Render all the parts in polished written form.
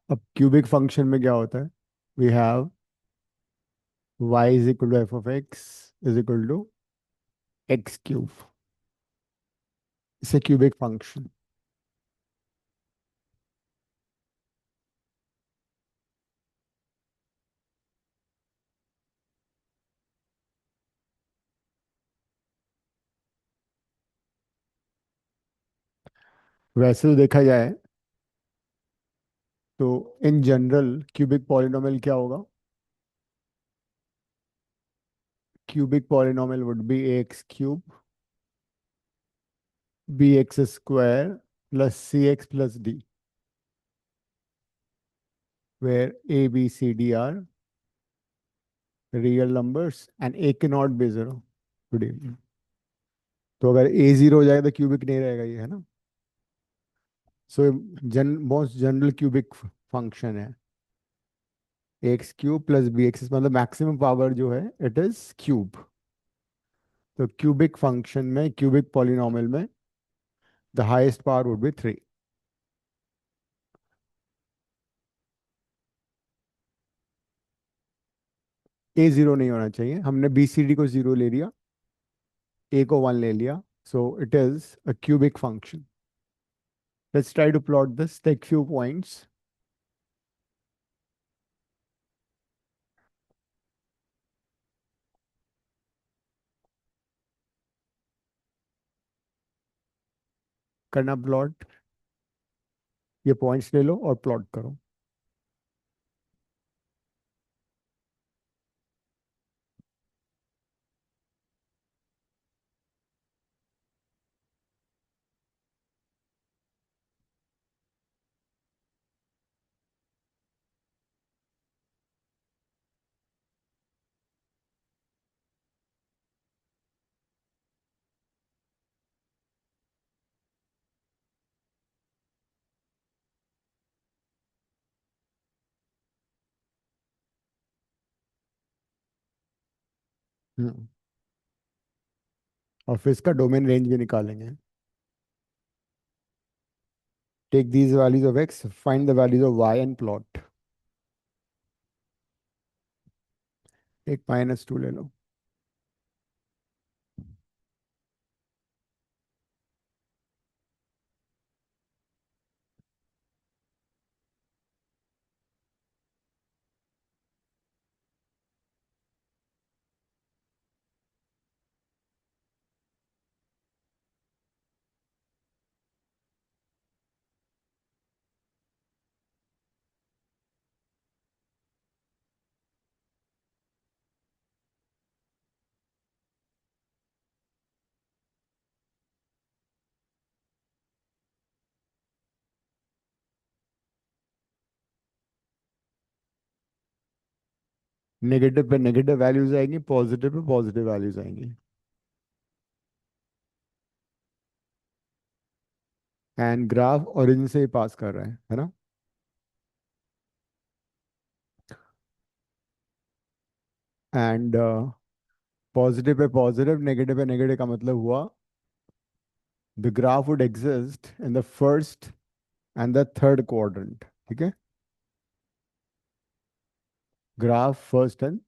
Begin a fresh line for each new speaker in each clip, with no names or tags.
अब cubic function में क्या होता है? We have y is equal to f of x is equal to x cube. इसे क्यूबिक फंक्शन। वैसे तो देखा जाए तो इन जनरल क्यूबिक पॉलिनोमियल क्या होगा? Cubic polynomial would be a x cube b x square plus c x plus d, where a b c d are real numbers and a cannot be zero। Good evening. तो अगर a zero हो जाएगा तो cubic नहीं रहेगा, ये है ना। So most general cubic function है x cube plus b x, मतलब मैक्सिमम पावर जो है इट इज क्यूब। तो क्यूबिक फंक्शन में, क्यूबिक पॉलिनोमियल में the highest power would be three. A zero नहीं होना चाहिए, हमने बी सी डी को जीरो ले लिया, ए को वन ले लिया, so it is a cubic function. Let's try to plot this, take few points. करना प्लॉट, ये पॉइंट्स ले लो और प्लॉट करो। हम्म। और फिर इसका डोमेन रेंज भी निकालेंगे। Take these values of x, find the values of y and plot. एक माइनस टू ले लो। नेगेटिव पे नेगेटिव वैल्यूज आएंगी, पॉजिटिव पे पॉजिटिव वैल्यूज आएंगी। एंड ग्राफ ओरिजिन से ही पास कर रहा है ना। एंड पॉजिटिव पे पॉजिटिव, नेगेटिव पे नेगेटिव का मतलब हुआ the graph would exist in the first and the third quadrant. ठीक है, graph first and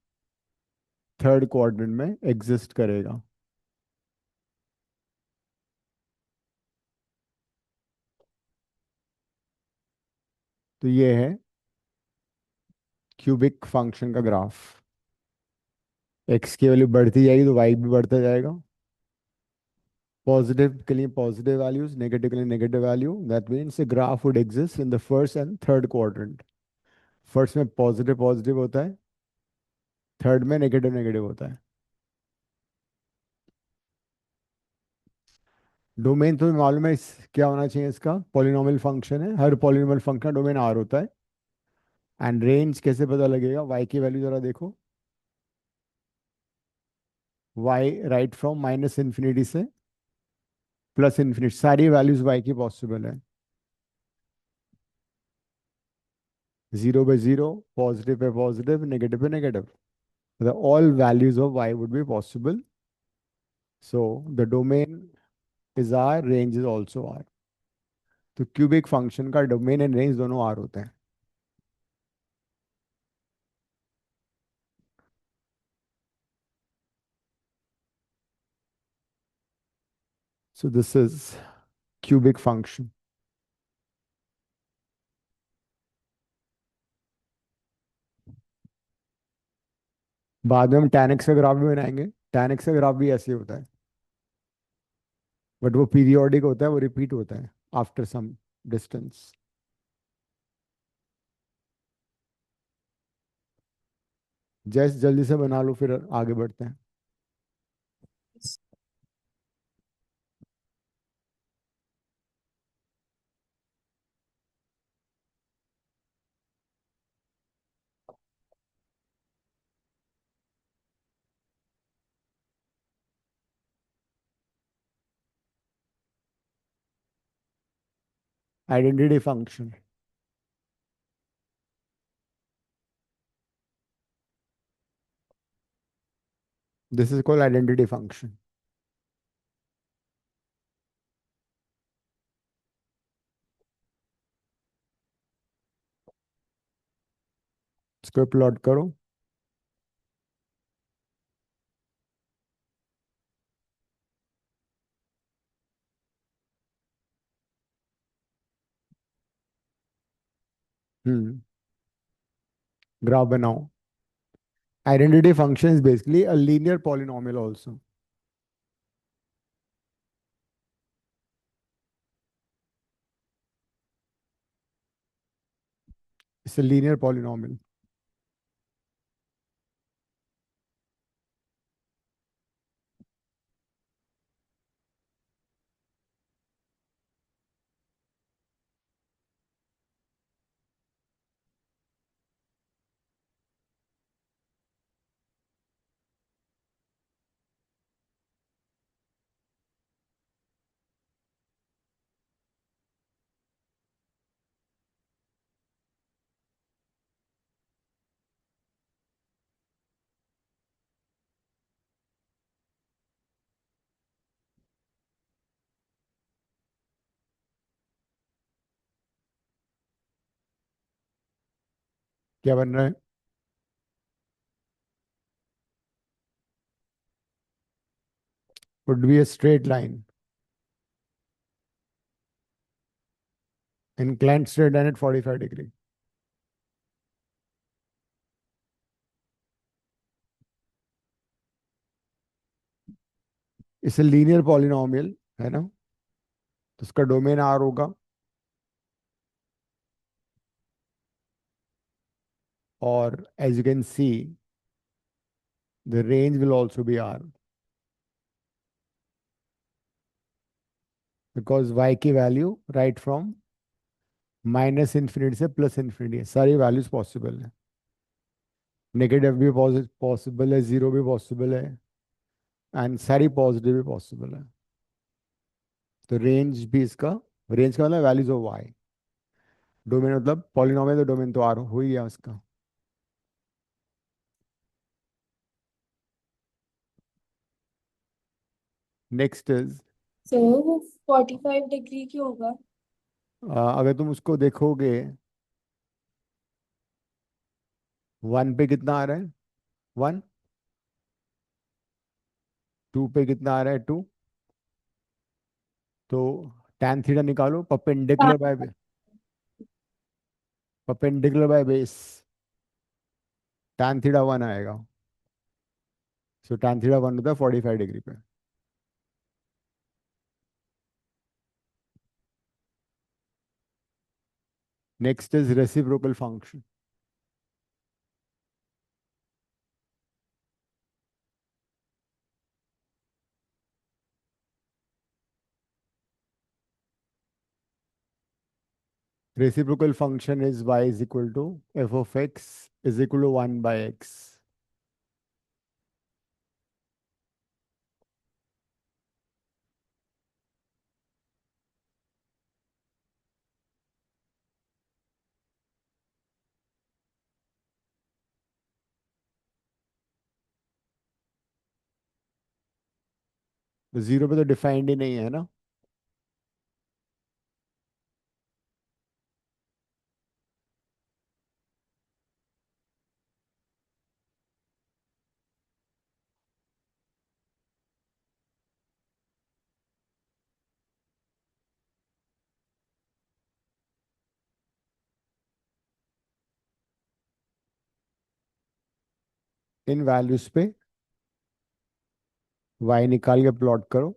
third quadrant में एग्जिस्ट करेगा। तो ये है क्यूबिक फंक्शन का ग्राफ। एक्स की वैल्यू बढ़ती जाएगी तो वाई भी बढ़ता जाएगा। पॉजिटिव के लिए पॉजिटिव वैल्यूज, नेगेटिव के लिए negative value, that means the graph would exist in the first and third quadrant. First में पॉजिटिव पॉजिटिव होता है, थर्ड में नेगेटिव नेगेटिव होता है। डोमेन तो मालूम है क्या होना चाहिए, इसका पॉलिनोमियल फंक्शन है, हर पॉलिनोमियल फंक्शन का डोमेन आर होता है। एंड रेंज कैसे पता लगेगा? वाई की वैल्यू जरा देखो। Y right from minus infinity से प्लस इन्फिनिटी, सारी वैल्यूज वाई की पॉसिबल है। जीरो पे जीरो, पॉजिटिव पे पॉजिटिव, नेगेटिव पे negative, all values of y would be possible. So the domain is R, range is also R। तो cubic function का domain and range दोनों R होते हैं। So this is cubic function. बाद में हम tan x का ग्राफ भी बनाएंगे. tan x का ग्राफ भी ऐसे ही होता है, बट वो पीरियोडिक होता है, वो रिपीट होता है आफ्टर सम डिस्टेंस. जैसे जल्दी से बना लो, फिर आगे बढ़ते हैं. Identity function. This is called identity function. इसको प्लॉट करो. हम्म. ग्राफ बनाओ. Identity function is basically a linear polynomial also. It's a linear polynomial. क्या बन रहा है? Would be a straight line. Inclined straight line at 45 degree. It's a linear polynomial, है ना? तो उसका डोमेन R होगा, और as you can see, the range will also be R, because y की value right from minus infinity से plus infinity है. सारी वैल्यूज पॉसिबल है. नेगेटिव भी पॉसिबल है, जीरो भी पॉसिबल है, एंड सारी पॉजिटिव भी पॉसिबल है. तो रेंज भी इसका, रेंज का मतलब वैल्यूज ऑफ वाई. डोमेन मतलब पॉलिनोमियल, तो डोमेन तो आर हो ही गया उसका. नेक्स्ट इज,
सर वो 45 डिग्री क्यों होगा?
अगर तुम उसको देखोगे, वन पे कितना आ रहा है? वन. टू पे कितना आ रहा है? टू. तो tan थीटा निकालो,
हाँ।
Perpendicular by base. tan theta one आएगा. सो tan थीटा वन होता है 45 डिग्री पे. Next is reciprocal function. Reciprocal function is y is equal to f of x is equal to 1 by x. तो zero पे तो defined ही नहीं है ना. इन वैल्यूज पे वाई निकाल के प्लॉट करो।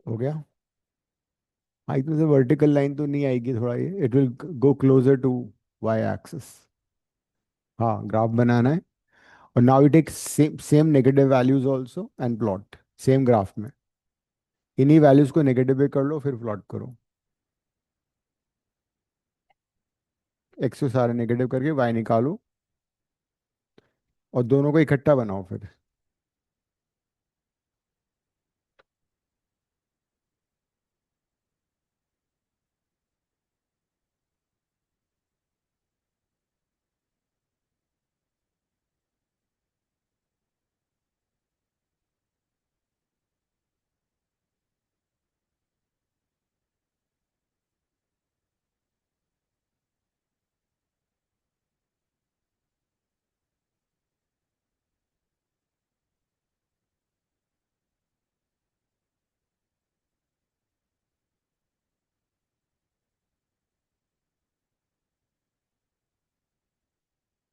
हो गया। हाँ, इसमें से वर्टिकल लाइन तो नहीं आएगी, थोड़ा ये it will go closer to y axis. हाँ, ग्राफ बनाना है। और now you take same same negative values also and plot same graph में। इन्हीं वैल्यूज को नेगेटिव पे कर लो, फिर प्लॉट करो। एक्स को सारे नेगेटिव करके वाई निकालो, और दोनों को इकट्ठा बनाओ फिर।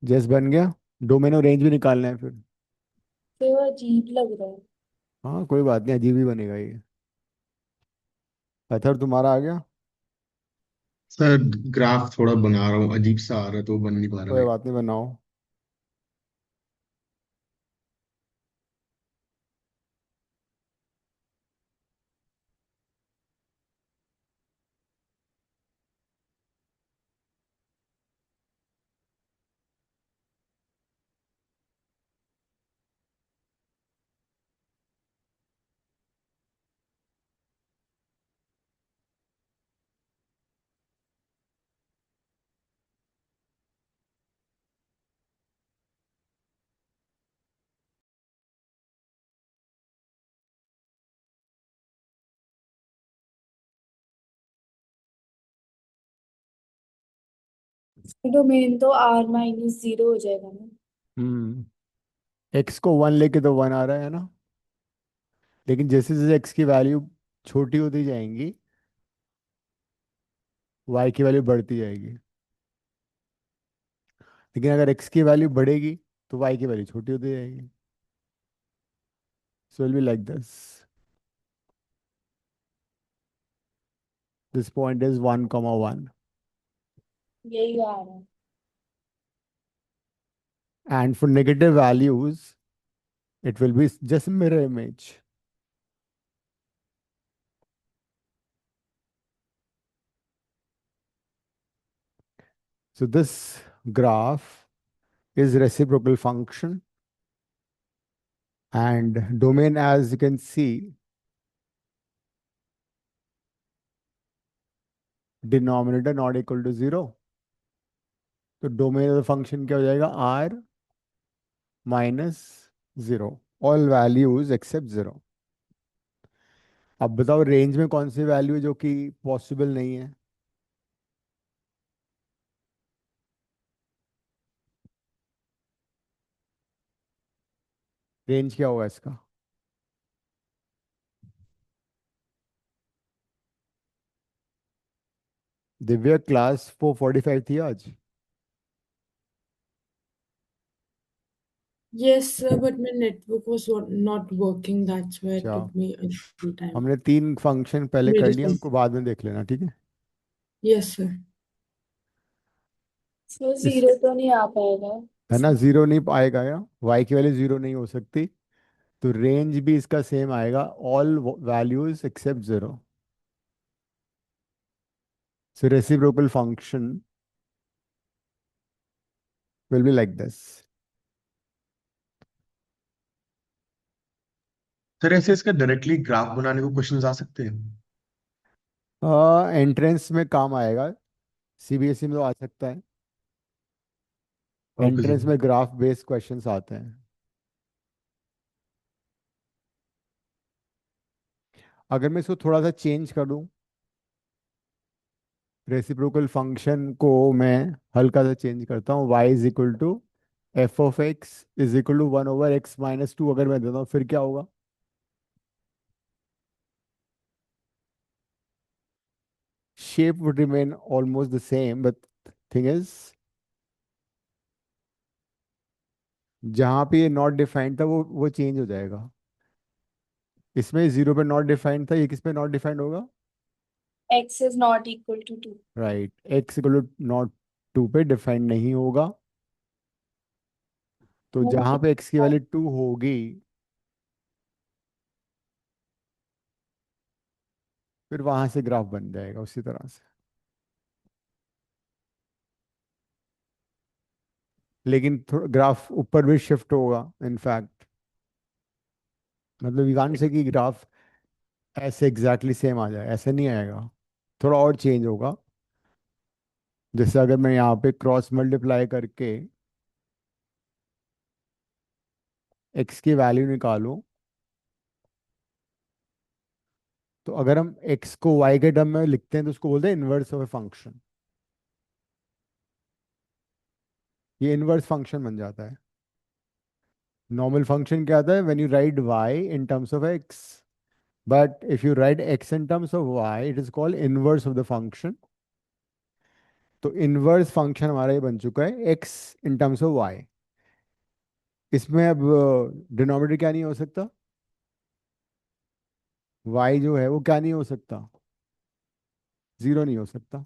जैस बन गया। डोमेन और रेंज भी निकालना है फिर।
तो वो अजीब लग रहा है।
हाँ, कोई बात नहीं, अजीब ही बनेगा ये। अथर, तुम्हारा आ गया।
सर ग्राफ थोड़ा बना रहा हूँ, अजीब सा आ रहा है तो बन नहीं पा रहा
कोई
है।
बात नहीं, बनाओ।
डोमेन तो R-0 हो जाएगा ना।
एक्स को वन लेके तो वन आ रहा है ना। लेकिन जैसे जैसे एक्स की वैल्यू छोटी होती जाएंगी, वाई की वैल्यू बढ़ती जाएगी। लेकिन अगर एक्स की वैल्यू बढ़ेगी तो y की वैल्यू छोटी होती जाएगी. So it will be like this. This point is 1 comma 1.
यही आ रहा है.
And for negative values, it will be just mirror image. So this graph is reciprocal function, and domain, as you can see, denominator not equal to 0. तो domain of the function क्या हो जाएगा? r minus 0, all values except 0. अब बताओ range में कौन सी value है जो कि पॉसिबल नहीं है? रेंज क्या होगा इसका? दिव्या क्लास 4:45 थी आज.
Yes, sir, but my network was not working. That's why it
अच्छा,
took me a little time.
हमने 3 फंक्शन पहले कर
मेरे
लिए,
से
उनको बाद में देख लेना, ठीक है?
Yes, sir.
इसमें
इस
0 तो नहीं आ पाएगा
है ना,
इसमें.
0 नहीं आएगा या y की वैल्यू 0 नहीं हो सकती. तो रेंज भी इसका सेम आएगा, all values except 0. So reciprocal function will be like this.
Sir ऐसे इसका डायरेक्टली ग्राफ बनाने को क्वेश्चंस आ सकते हैं?
एंट्रेंस में काम आएगा, सीबीएसई में तो आ सकता है.
Okay
entrance
sir.
में ग्राफ बेस्ड क्वेश्चंस आते हैं. अगर मैं इसको थोड़ा सा चेंज कर दूं, रेसिप्रोकल फंक्शन को मैं हल्का सा चेंज करता हूँ, y is equal to f of x is equal to 1/x - 2 अगर मैं देता हूँ, फिर क्या होगा? Shape would remain almost the same, but thing is, जहां पे ये नॉट डिफाइंड था वो चेंज हो जाएगा. इसमें 0 पे नॉट डिफाइंड था, ये किस पे नॉट डिफाइंड होगा?
x is not equal to 2.
Right, x equal to not 2 पे डिफाइंड नहीं होगा. तो
वो
जहां पे x की वैल्यू 2 होगी, फिर वहां से ग्राफ बन जाएगा उसी तरह से. लेकिन ग्राफ ऊपर भी शिफ्ट होगा इनफैक्ट. मतलब यू कांट से कि ग्राफ ऐसे एग्जैक्टली सेम आ जाए, ऐसे नहीं आएगा. थोड़ा और चेंज होगा. जैसे अगर मैं यहाँ पे क्रॉस मल्टीप्लाई करके x की वैल्यू निकालूं, तो अगर हम x को y के टर्म में लिखते हैं तो उसको बोलते हैं इनवर्स ऑफ ए फंक्शन. ये इनवर्स फंक्शन बन जाता है. नॉर्मल फंक्शन क्या आता है? When you right y in terms of x, but if you right x in terms of y, it is called inverse of the function. तो inverse function हमारा ये बन चुका है x in terms of y. इसमें अब denominator क्या नहीं हो सकता? y जो है वो क्या नहीं हो सकता? 0 नहीं हो सकता.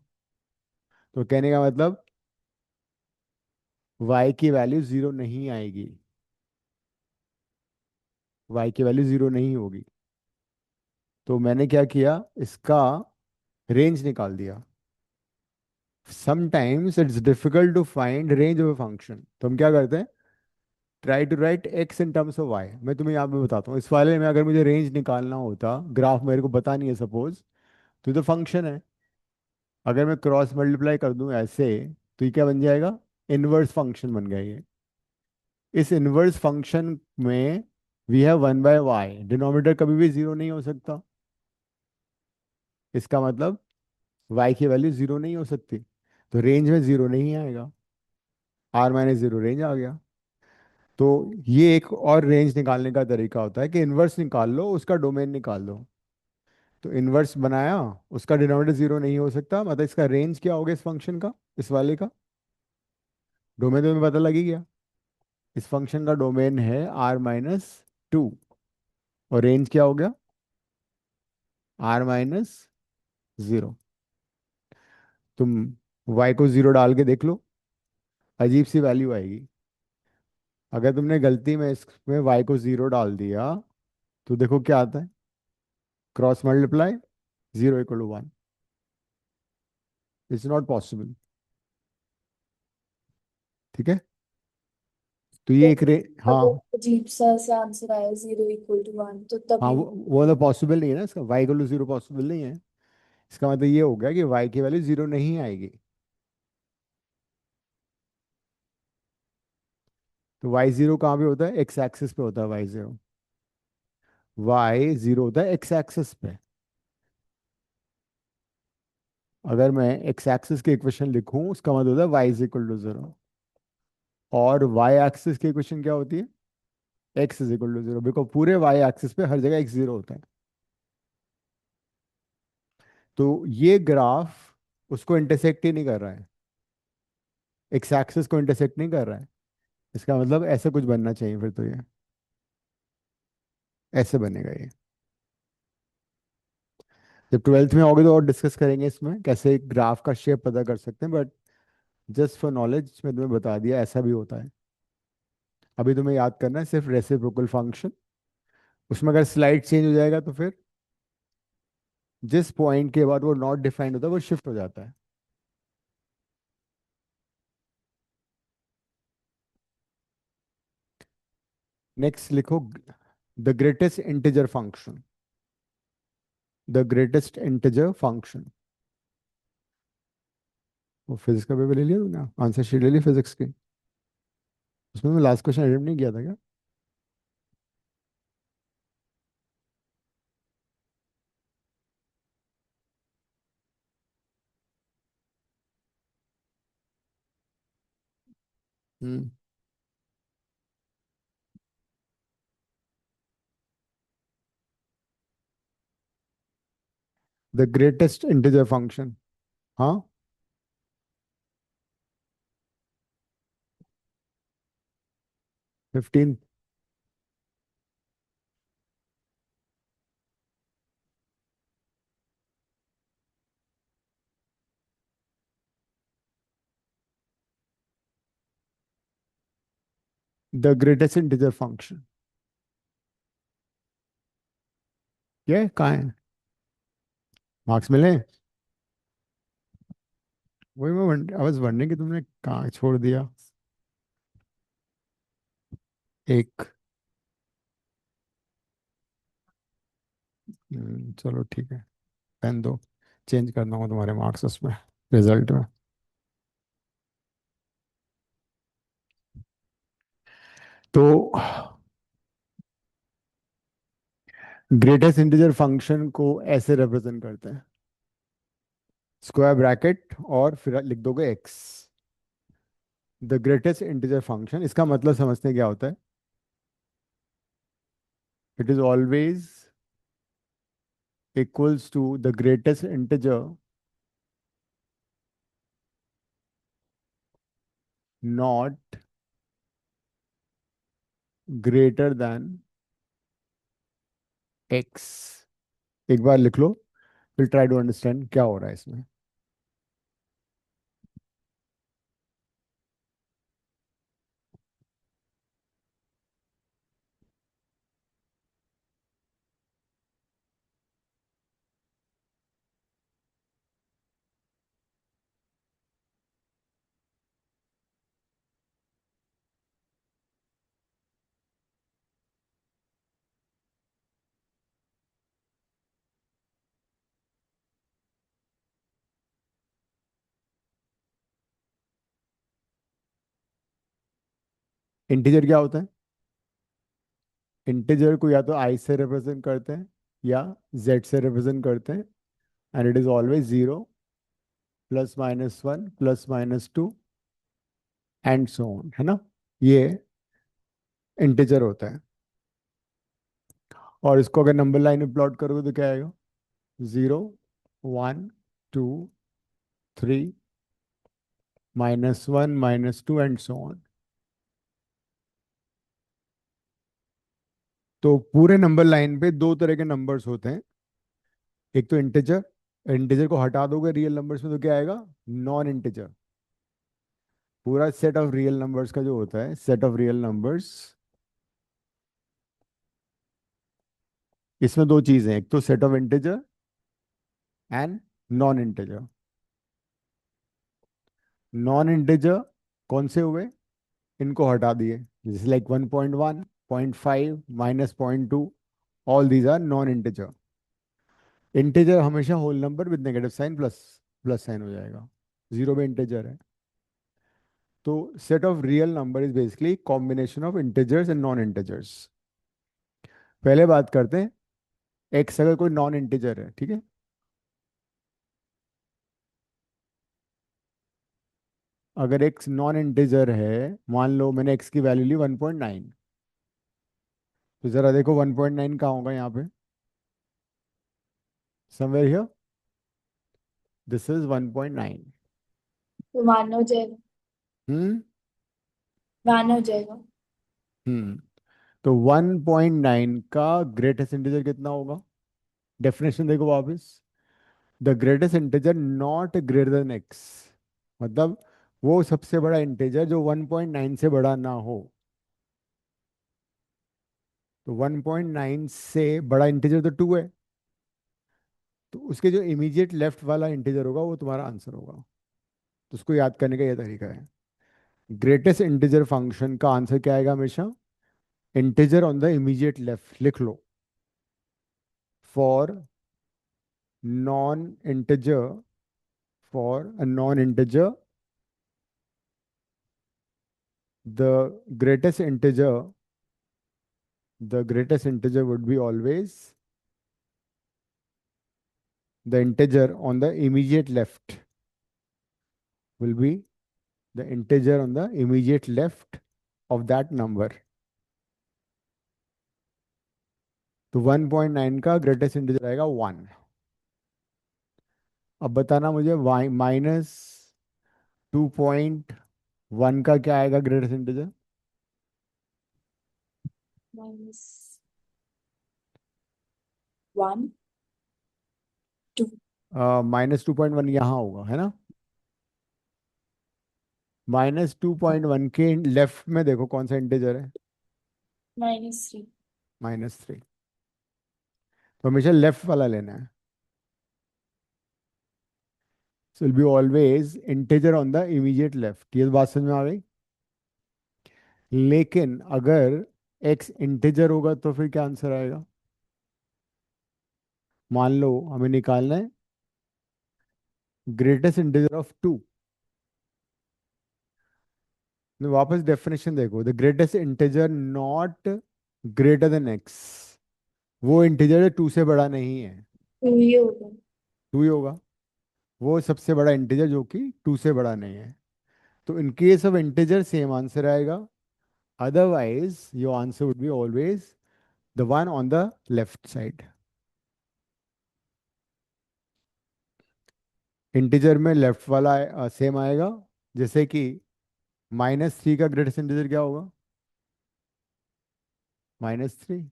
तो कहने का मतलब y की वैल्यू 0 नहीं आएगी, y की वैल्यू 0 नहीं होगी. तो मैंने क्या किया, इसका रेंज निकाल दिया. Sometimes it's difficult to find range of a function, तो हम क्या करते हैं? Try to write x in terms of y. मैं तुम्हें यहाँ पे बताता हूँ, इस वाले में अगर मुझे रेंज निकालना होता, ग्राफ मेरे को पता नहीं है सपोज, तो ये तो फंक्शन है. अगर मैं क्रॉस मल्टीप्लाई कर दूं ऐसे, तो ये क्या बन जाएगा? इनवर्स फंक्शन बन गया ये. इस इनवर्स फंक्शन में वी हैव 1/y, डिनोमिनेटर कभी भी 0 नहीं हो सकता. इसका मतलब y की वैल्यू 0 नहीं हो सकती. तो रेंज में 0 नहीं आएगा, r - 0 रेंज आ गया. तो ये एक और रेंज निकालने का तरीका होता है कि इनवर्स निकाल लो, उसका डोमेन निकाल लो. तो इनवर्स बनाया, उसका डिनोमिनेटर 0 नहीं हो सकता, मतलब इसका रेंज क्या हो गया इस फंक्शन का, इस वाले का? डोमेन तो तुम्हें पता लग ही गया. इस फंक्शन का डोमेन है r-2 और रेंज क्या हो गया, r-0। तुम y को 0 डाल के देख लो, अजीब सी वैल्यू आएगी। अगर तुमने गलती में इसमें y को 0 डाल दिया तो देखो क्या आता है, cross multiply 0 = 1। It's not possible. ठीक है, तो ये एक
अगर
हाँ।
अजीब सा से आंसर आया 0 = 1 तो
हाँ,
तभी
वो तो पॉसिबल नहीं है ना, इसका y = 0 पॉसिबल नहीं है। इसका मतलब ये हो गया कि y की वैल्यू 0 नहीं आएगी। तो y0 कहाँ पे होता है, एक्स एक्सिस पे होता है y0। y0 होता है एक्स एक्सिस पे। अगर मैं एक्स एक्सिस के इक्वेशन लिखूं उसका मतलब होता है y = 0। और y एक्सिस की इक्वेशन क्या होती है, x = 0, बिकॉज पूरे y एक्सिस पे हर जगह x0 होता है। तो ये ग्राफ उसको इंटरसेक्ट ही नहीं कर रहा है, एक्स एक्सिस को इंटरसेक्ट नहीं कर रहा है। इसका मतलब ऐसे कुछ बनना चाहिए फिर, तो ये ऐसे बनेगा ये। जब 12th में होगे तो और डिस्कस करेंगे इसमें कैसे ग्राफ का शेप पता कर सकते हैं, बट जस्ट फॉर नॉलेज मैं तुम्हें बता दिया ऐसा भी होता है। अभी तुम्हें याद करना है सिर्फ रेसिप्रोकल फंक्शन। उसमें अगर स्लाइड चेंज हो जाएगा तो फिर जिस पॉइंट के बाद वो नॉट डिफाइंड होता है वो शिफ्ट हो जाता है। नेक्स्ट लिखो, the greatest integer function. The greatest integer function. वो फिजिक्स का पेपर ले लिया तुमने, आंसर शीट ले ली फिजिक्स की? उसमें मैं लास्ट क्वेश्चन अटेम्प्ट नहीं किया था क्या? हम्म। द ग्रेटेस्ट इंटीजर फंक्शन, हाँ। 15। द ग्रेटेस्ट इंटीजर फंक्शन, ये कहाँ है? मार्क्स मिले? वही मैं आई वाज वंडरिंग कि तुमने कहाँ छोड़ दिया। एक। चलो ठीक है, पेन दो, चेंज करना हो तुम्हारे मार्क्स उसमें, रिजल्ट में। तो ग्रेटेस्ट इंटीजर फंक्शन को ऐसे रिप्रेजेंट करते हैं, स्क्वायर ब्रैकेट और फिर लिख दोगे x. The greatest integer function, इसका मतलब समझते हैं क्या होता है। It is always equals to the greatest integer not greater than x. एक बार लिख लो, फिर ट्राई टू अंडरस्टैंड क्या हो रहा है इसमें। इंटीजर क्या होता है, इंटीजर को या तो आई से रिप्रेजेंट करते हैं या जेड से रिप्रेजेंट करते हैं, and it is always 0 +-1 +-2 and so on, है ना। ये इंटीजर होता है। और इसको अगर नंबर लाइन में प्लॉट करोगे तो क्या आएगा, 0 1 2 3 -1 -2 एंड सो ऑन। तो पूरे नंबर लाइन पे दो तरह के नंबर्स होते हैं। एक तो इंटीजर, इंटीजर को हटा दोगे रियल नंबर्स में तो क्या आएगा, नॉन इंटीजर। पूरा सेट ऑफ रियल नंबर्स का जो होता है, सेट ऑफ रियल नंबर्स, इसमें दो चीजें हैं, एक तो set of integer and non integer. Non integer कौन से हुए, इनको हटा दिए, जैसे like 1.1, 0.5, -0.2, all these are non integer. Integer हमेशा whole number with negative sign plus plus sign हो जाएगा, जीरो भी इंटीजर है। तो set of real number is basically combination of integers and non integers. पहले बात करते हैं, एक्स अगर कोई नॉन इंटीजर है, ठीक है, अगर एक्स नॉन इंटीजर है, मान लो मैंने एक्स की वैल्यू ली 1.9, तो जरा देखो 1.9 कहाँ होगा यहाँ पे, समवेयर हियर, दिस इज 1.9।
तो वन हो जाएगा,
हम्म
वन हो जाएगा।
हम्म तो 1.9 का ग्रेटेस्ट इंटीजर कितना होगा, डेफिनेशन देखो वापस, the greatest integer not greater than x, मतलब वो सबसे बड़ा इंटीजर जो 1.9 से बड़ा ना हो। तो 1.9 से बड़ा इंटीजर तो 2 है, तो उसके जो इमीडिएट लेफ्ट वाला इंटीजर होगा वो तुम्हारा आंसर होगा। तो उसको याद करने का ये तरीका है। ग्रेटेस्ट इंटीजर फंक्शन का आंसर क्या आएगा हमेशा, integer on the immediate left लिख लो। For non integer, for a non integer the greatest integer, the greatest integer would be always the integer on the immediate left, will be the integer on the immediate left of that number. तो 1.9 का greatest integer आएगा 1। अब बताना मुझे -2.1 का क्या आएगा greatest integer.
-1, 2,
-2.1 यहाँ होगा, है ना। -2.1 के लेफ्ट में देखो कौन सा इंटीजर है,
-3।
-3। तो हमेशा लेफ्ट वाला लेना है। So will be always integer on the immediate left, ये बात समझ में आ गई। लेकिन अगर x इंटीजर होगा तो फिर क्या आंसर आएगा, मान लो हमें निकालना है ग्रेटेस्ट इंटीजर ऑफ 2। वापस डेफिनेशन देखो, the greatest integer not greater then x, वो इंटीजर जो 2 से बड़ा नहीं है,
2 ही होगा।
2 ही होगा। वो सबसे बड़ा इंटीजर जो कि 2 से बड़ा नहीं है। तो in case of integer same answer आएगा, otherwise your answer would be always the one on the left side। Integer में लेफ्ट वाला सेम आएगा, जैसे कि -3 का ग्रेटेस्ट इंटीजर क्या होगा, -3।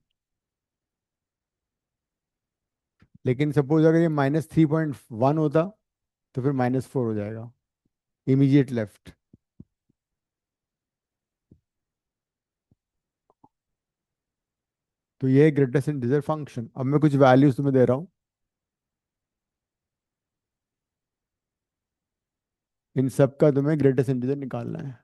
लेकिन सपोज अगर ये -3.1 होता तो फिर -4 हो जाएगा, इमीडिएट लेफ्ट। तो ये ग्रेटेस्ट इंटीजर फंक्शन। अब मैं कुछ वैल्यूज तुम्हें दे रहा हूँ, इन सब का तुम्हें ग्रेटेस्ट इंटीजर निकालना है।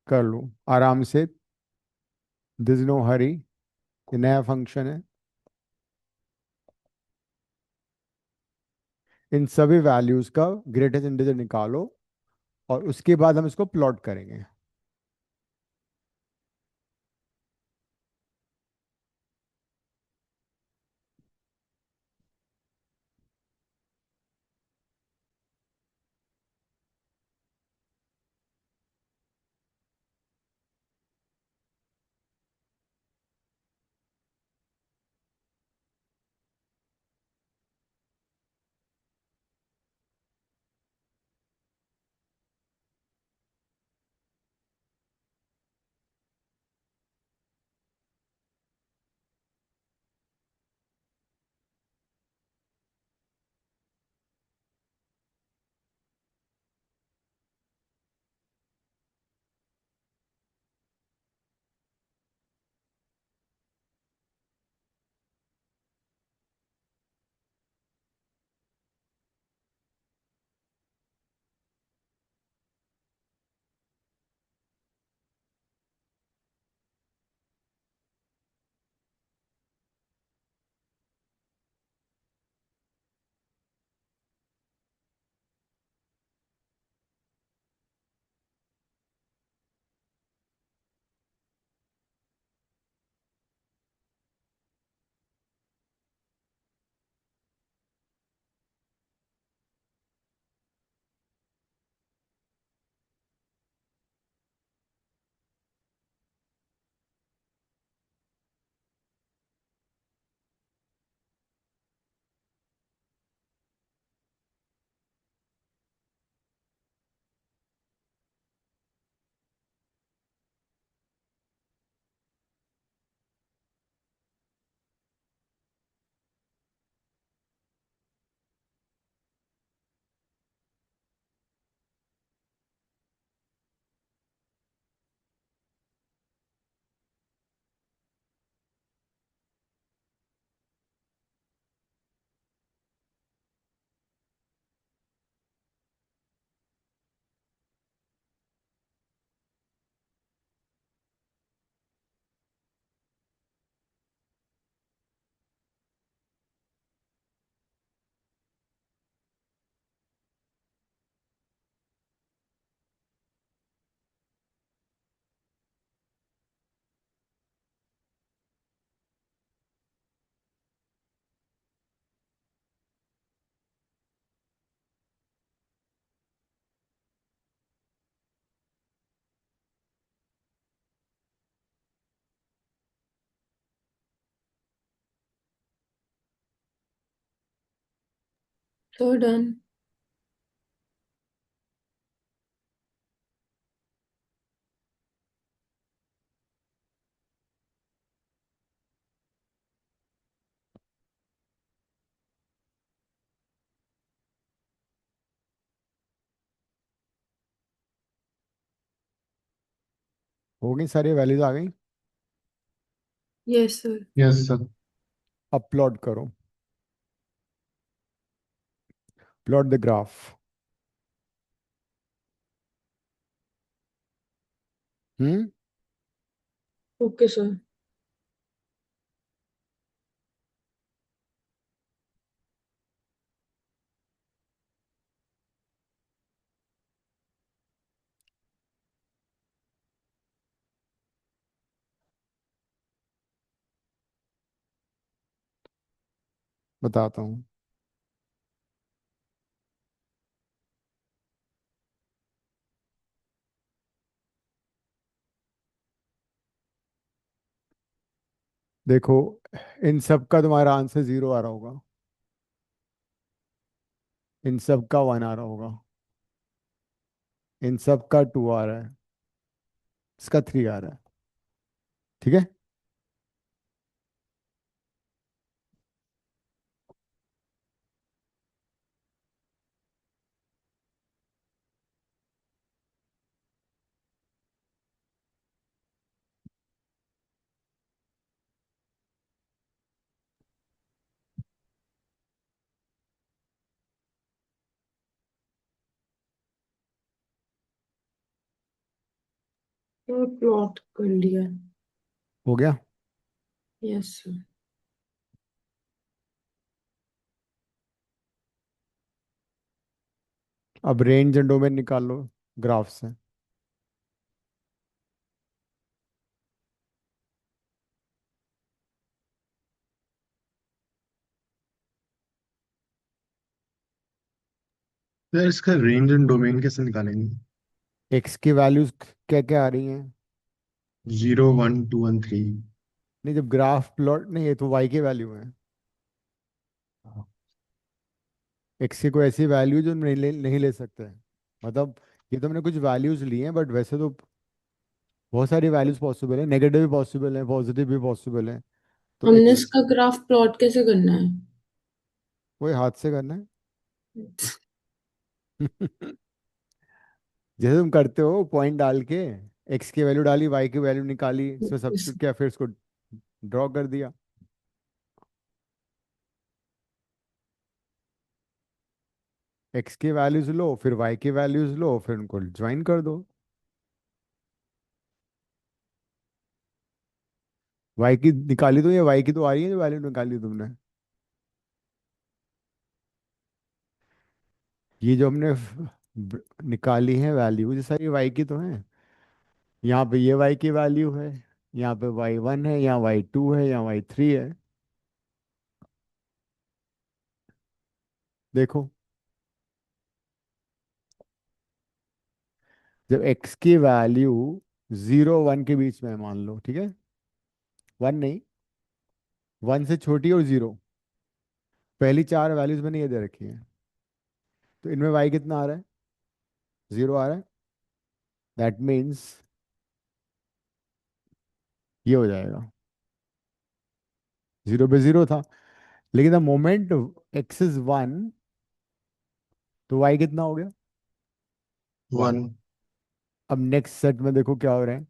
कर लो आराम से, दिस नो हरी, ये नया फंक्शन है। इन सभी वैल्यूज का ग्रेटेस्ट इंटीजर निकालो और उसके बाद हम इसको प्लॉट करेंगे।
So done.
हो गई, सारी वैल्यूज आ गई।
Yes, sir.
Yes sir.
Upload करो, plot the graph. Hmm.
Okay, sir.
बताता हूँ। देखो, इन सब का तुम्हारा आंसर 0 आ रहा होगा, इन सब का 1 आ रहा होगा, इन सब का 2 आ रहा है, इसका 3 आ रहा है। ठीक है।
तो प्लॉट कर लिया।
हो गया।
Yes, sir.
अब रेंज एंड डोमेन निकाल लो ग्राफ से।
यार इसका रेंज एंड डोमेन कैसे निकालेंगे?
एक्स की वैल्यूज क्या क्या आ रही हैं?
0 1 2 1 3।
नहीं, जब ग्राफ प्लॉट नहीं, ये तो वाई की वैल्यू है। एक्स की कोई ऐसी वैल्यू जो नहीं ले सकते। मतलब ये तो हमने कुछ वैल्यूज ली हैं, बट वैसे तो बहुत सारी वैल्यूज पॉसिबल है, नेगेटिव भी पॉसिबल है, पॉजिटिव भी पॉसिबल है। तो
हमने
एक्स
इसका ग्राफ प्लॉट कैसे करना है?
वही हाथ से करना है। जैसे तुम करते हो पॉइंट डाल के, एक्स की वैल्यू डाली, वाई की वैल्यू निकाली, इसमें सब्स्टिट्यूट किया, फिर इसको ड्रॉ कर दिया। एक्स की वैल्यूज लो, फिर वाई की वैल्यूज लो, फिर उनको ज्वाइन कर दो। वाई की निकाली तो, ये वाई की तो आ रही है जो वैल्यू निकाली तुमने। ये जो हमने निकाली है वैल्यू, ये सारी वाई की तो है। यहाँ पे ये वाई की वैल्यू है, यहाँ पे y1 है, यहाँ y2 है, यहाँ y3 है। देखो, जब x की वैल्यू 0 1 के बीच में है, मान लो, ठीक है, 1 नहीं, 1 से छोटी और 0, पहली 4 वैल्यूज मैंने ये दे रखी है, तो इनमें y कितना आ रहा है? 0 आ रहा है। दैट मीन्स ये हो जाएगा, 0 पे 0 था, लेकिन द मोमेंट x इज 1, तो y कितना हो गया? 1।
1।
अब नेक्स्ट सेट में देखो क्या हो रहा है,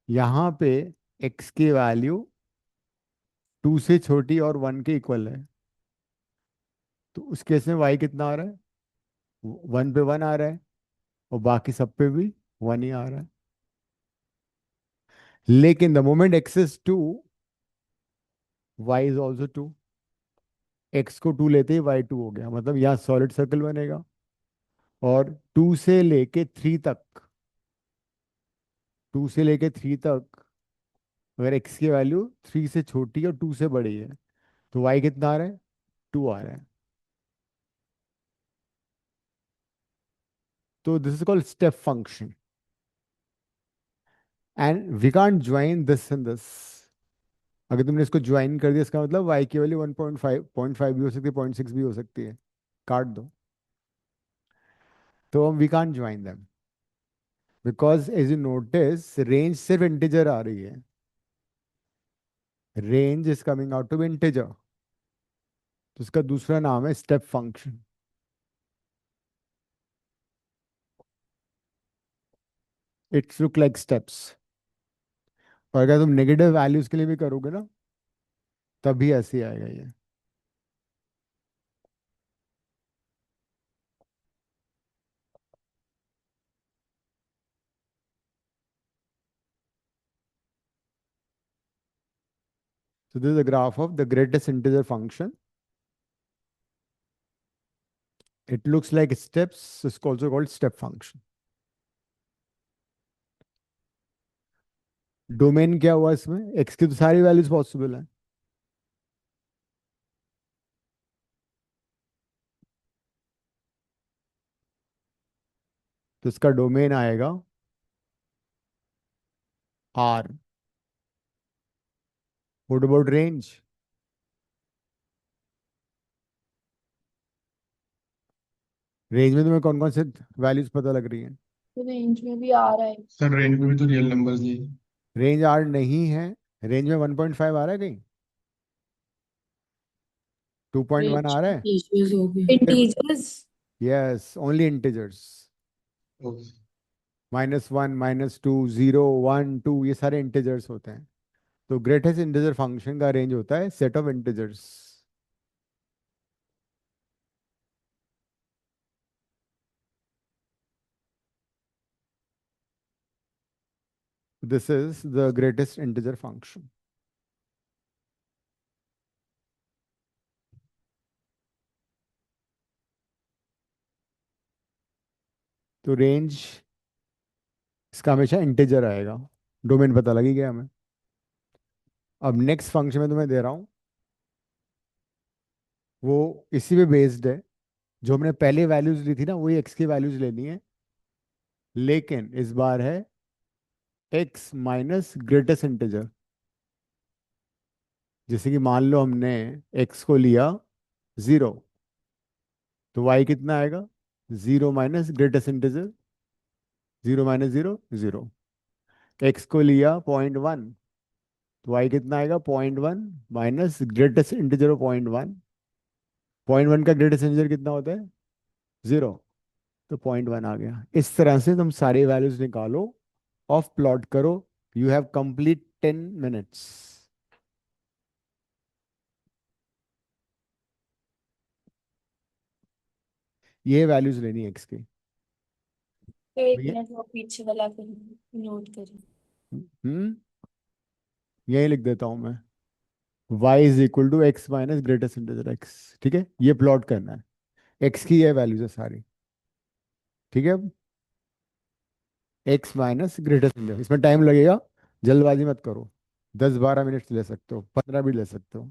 यहाँ पे x की वैल्यू 2 से छोटी और 1 के इक्वल है, तो उस केस में y कितना आ रहा है? 1 पे 1 आ रहा है, और बाकी सब पे भी 1 ही आ रहा है। लेकिन the moment x is 2, y is also 2। x को 2 लेते ही y 2 हो गया, मतलब यहाँ सॉलिड सर्कल बनेगा। और 2 से लेके 3 तक, 2 से लेके 3 तक अगर x की वैल्यू 3 से छोटी और 2 से बड़ी है, तो y कितना आ रहा है? 2 आ रहा है। तो this is called step function, and we can't join this in this. अगर तुमने इसको ज्वाइन कर दिया, इसका मतलब y की वैल्यू 1.5 0.5 भी हो सकती है, 0.6 भी हो सकती है। काट दो। तो we can't join them because as you notice range सिर्फ इंटीजर आ रही है, range is coming out to integer, तो इसका दूसरा नाम है step function. It's look like steps. और अगर तुम नेगेटिव वैल्यूज के लिए भी करोगे ना तभी ऐसे ही आएगा ये। So this is a graph of the greatest integer function. It looks like steps. It's also called step function. Domain क्या हुआ इसमें, x की तो सारी वैल्यूज पॉसिबल है। तो इसका डोमेन आएगा R। What about range? Range में तुम्हें कौन कौन से वैल्यूज पता लग रही हैं?
तो रेंज में भी आ रहा है।
सर रेंज में भी तो रियल नंबर्स दिए हैं।
रेंज R नहीं है, रेंज में 1.5 आ रहा है कहीं, 2.1 आ रहा है।
टीचर्स हो गए।
Integers.
Yes, only integers.
Okay.
-1, -2, 0, 1, 2 ये सारे इंटीजर्स होते हैं। तो ग्रेटेस्ट इंटीजर फंक्शन का रेंज होता है set of integers. This is the greatest integer function. तो रेंज इसका हमेशा इंटीजर आएगा। डोमेन पता लगी गया हमें। अब नेक्स्ट फंक्शन में तुम्हें दे रहा हूं, वो इसी पे बेस्ड है। जो हमने पहले वैल्यूज ली थी ना वही एक्स की वैल्यूज लेनी है, लेकिन इस बार है एक्स माइनस ग्रेटेस्ट इंटीजर। जैसे कि मान लो हमने एक्स को लिया 0, तो वाई कितना आएगा? 0 minus greatest integer, 0 minus 0 0। X को लिया 0.1, तो वाई कितना आएगा? 0.1 माइनस ग्रेटेस्ट इंटीजर 0.1। 0.1 का ग्रेटेस्ट इंटीजर कितना होता है? 0। तो 0.1 आ गया। इस तरह से तुम सारी वैल्यूज निकालो, ऑफ प्लॉट करो। You have complete 10 minutes. ये वैल्यूज लेनी है एक्स की।
तो एक
ये
मिनट वो पीछे वाला नोट करें।
हम्म यही लिख देता हूं मैं, y is equal to x minus greatest integer x. ठीक है, ये प्लॉट करना है। एक्स की ये वैल्यूज है सारी। ठीक है, अब एक्स माइनस ग्रेटेस्ट इंटीजर, इसमें टाइम लगेगा, जल्दबाजी मत करो। 10-12 मिनट ले सकते हो, 15 भी ले सकते हो।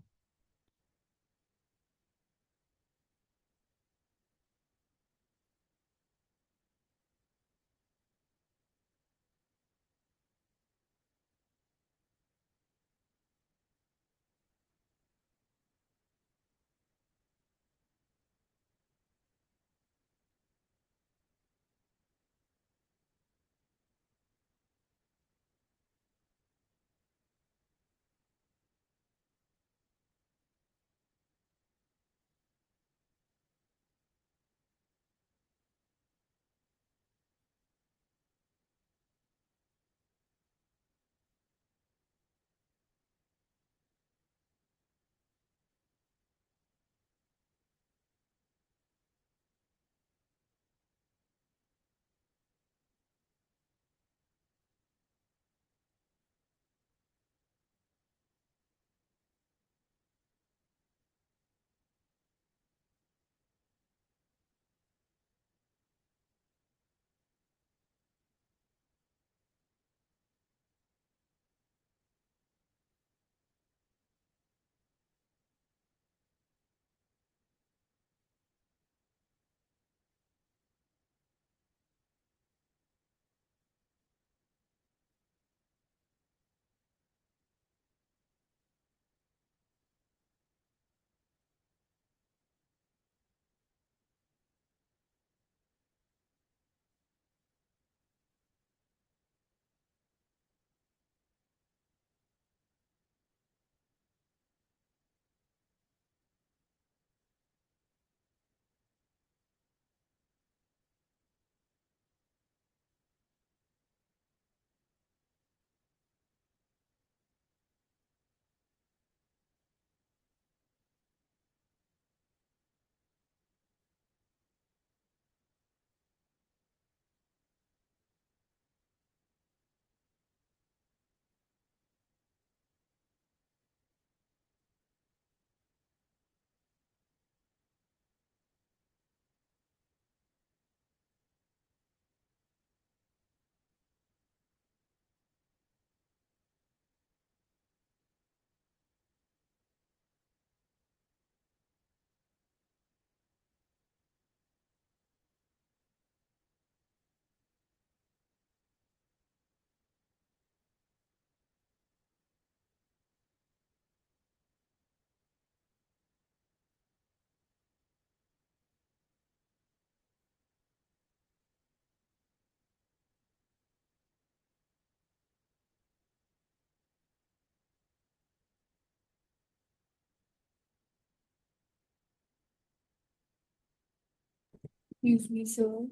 Excuse me, sir.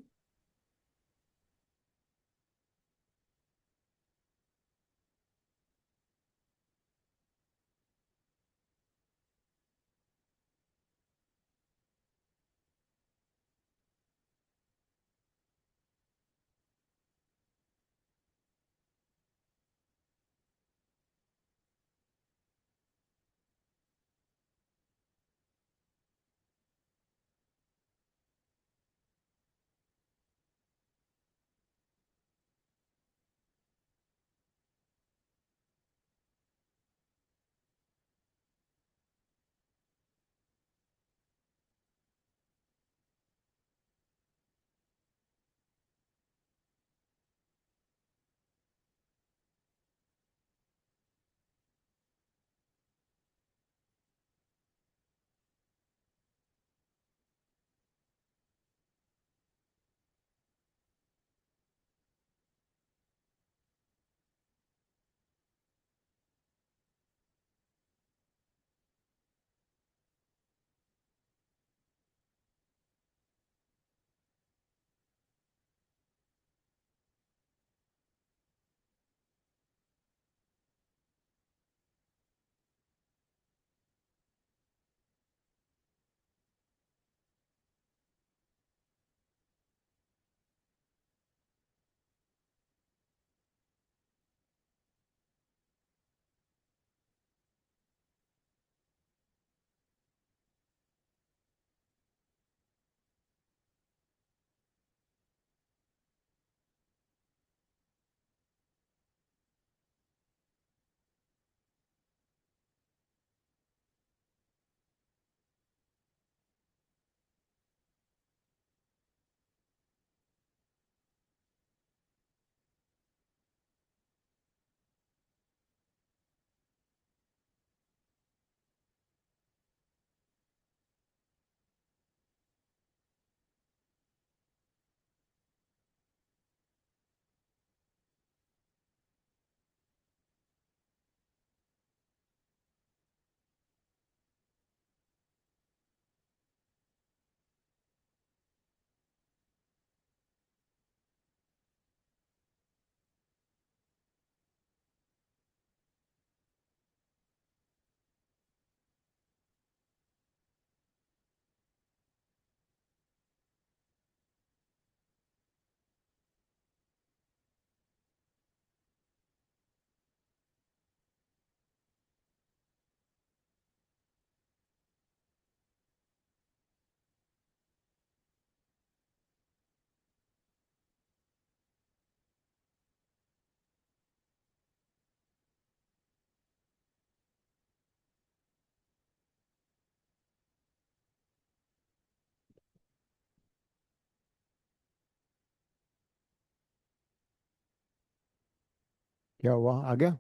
क्या हुआ, आ गया?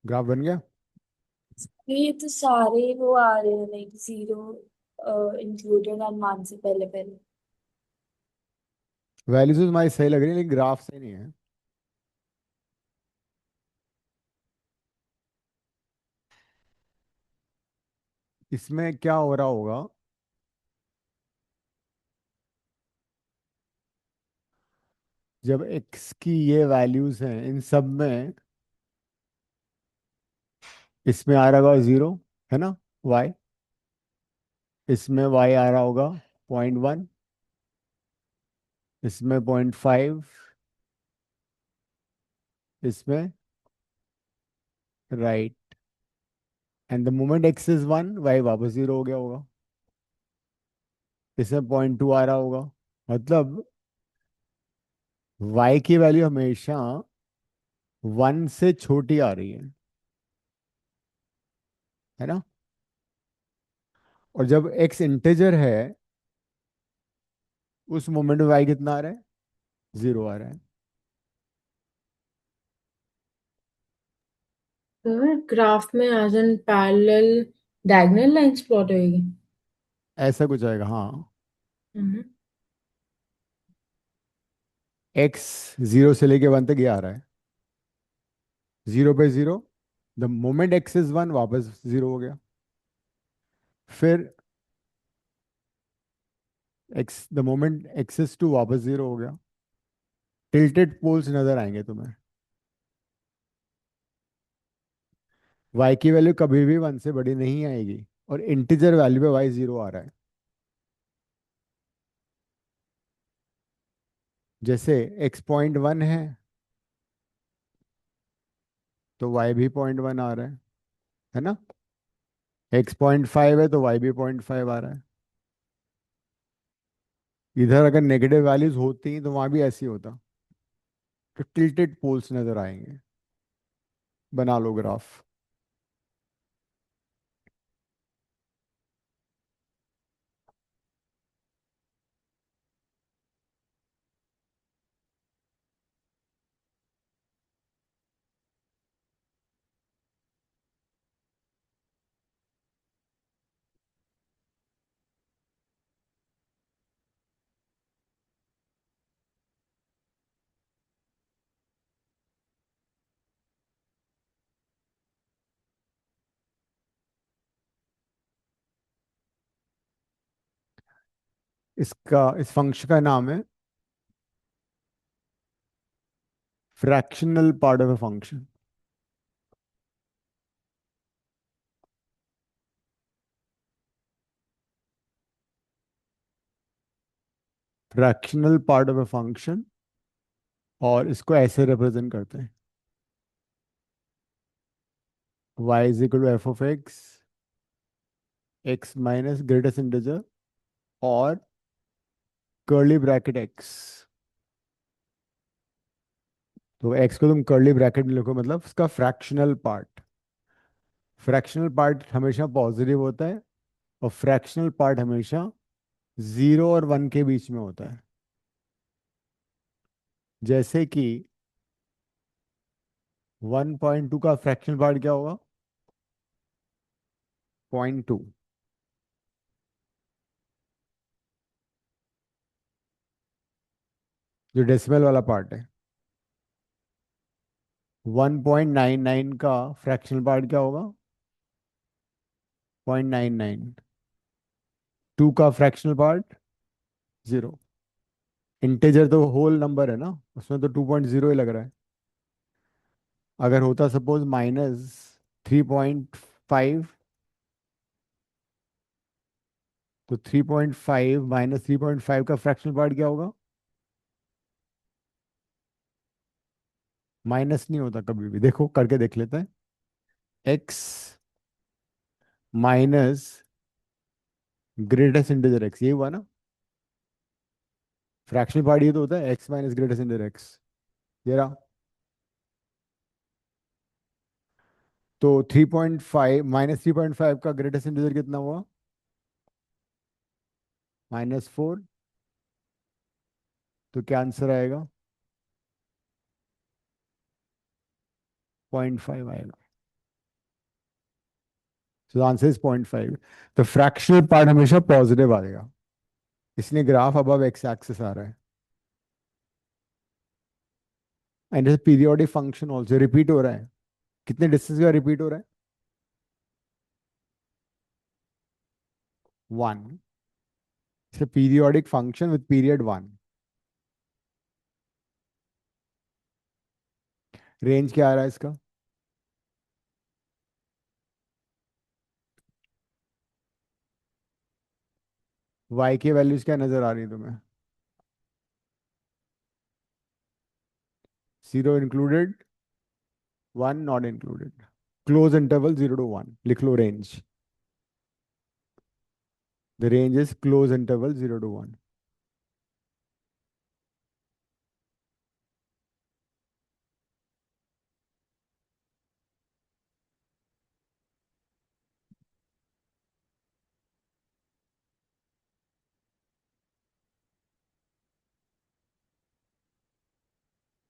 ग्राफ बन गया?
ये तो सारे वो आ रहे हैं लाइक जीरो इंक्लूडेड और मान से पहले पहले।
वैल्यूज हमारी सही लग रही है लेकिन ग्राफ सही नहीं है। इसमें क्या हो रहा होगा, जब x की ये वैल्यूज हैं इन सब में, इसमें आ रहा होगा 0, है ना, y, इसमें y आ रहा होगा 0.1, इसमें 0.5, इसमें right, and the moment x is 1, y वापस 0 हो गया होगा, इसमें 0.2 आ रहा होगा। मतलब y की वैल्यू हमेशा 1 से छोटी आ रही है ना। और जब x इंटेजर है उस मोमेंट में y कितना आ रहा है, 0 आ रहा है।
सर ग्राफ में as an parallel diagonal lines plot होगी।
ऐसा कुछ आएगा, हाँ।
हम्म।
x 0 से लेके 1 तक ये आ रहा है, 0 पे 0, द मोमेंट x इज 1 वापस 0 हो गया। फिर x the moment access to वापस जीरो हो गया, टिल्टेड पोल्स नजर आएंगे तुम्हें। y की वैल्यू कभी भी 1 से बड़ी नहीं आएगी, और इंटीजर वैल्यू पे y जीरो आ रहा है। जैसे x 0.1 है तो y भी 0.1 आ रहा है ना। x 0.5 है तो y भी 0.5 आ रहा है। इधर अगर नेगेटिव वैल्यूज होती तो वहां भी ऐसे ही होता, तो टिल्टेड पोल्स नजर आएंगे। बना लो ग्राफ। इस फंक्शन का नाम है fractional part of a function. Fractional part of a function, और इसको ऐसे रिप्रेजेंट करते हैं, y is equal to f of x minus greatest integer और कर्ली ब्रैकेट x। तो x को तुम कर्ली ब्रैकेट में लिखो, मतलब उसका फ्रैक्शनल पार्ट। फ्रैक्शनल पार्ट हमेशा पॉजिटिव होता है, और फ्रैक्शनल पार्ट हमेशा 0 और 1 के बीच में होता है। जैसे कि 1.2 का फ्रैक्शनल पार्ट क्या होगा? 0.2। जो डेसिमल वाला पार्ट है। 1.99 का फ्रैक्शनल पार्ट क्या होगा? 0.99। 2 का फ्रैक्शनल पार्ट 0। इंटीजर तो होल नंबर है ना, उसमें तो 2.0 ही लग रहा है। अगर होता सपोज -3.5, तो 3.5 -3.5 का फ्रैक्शनल पार्ट क्या होगा? माइनस नहीं होता कभी भी, देखो करके देख लेते हैं। X minus greatest integer x, ये हुआ ना। फ्रैक्शनल पार्ट ये तो होता है x minus greatest integer x, ये रहा। तो 3.5 -3.5 का ग्रेटेस्ट इंटीजर कितना हुआ? -4। तो क्या आंसर आएगा? 0.5 आएगा। So answer is 0.5। तो फ्रैक्शनल पार्ट हमेशा पॉजिटिव आएगा, इसलिए ग्राफ अबव एक्स एक्सिस आ रहा है। And periodic function also repeat हो रहा है। कितने डिस्टेंस का रिपीट हो रहा है? 1। It's periodic function with period 1। Range क्या आ रहा है इसका? y की वैल्यूज क्या नजर आ रही है तुम्हें? 0 included, 1 not included. Close interval 0 to 1 लिख लो range. The range is close interval 0 to 1।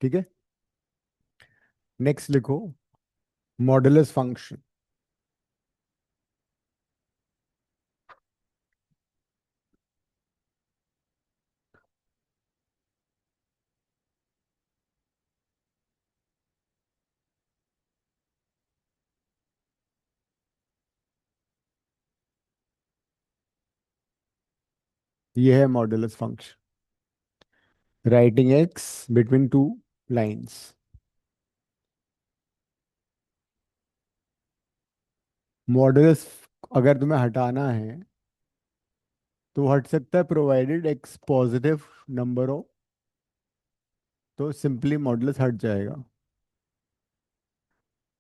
ठीक है, नेक्स्ट लिखो मॉडुलस फंक्शन। ये है modulus function, writing x between two lines. Modulus अगर तुम्हें हटाना है तो हट सकता है, प्रोवाइडेड एक्स पॉजिटिव नंबर हो तो सिंपली मॉडुलस हट जाएगा।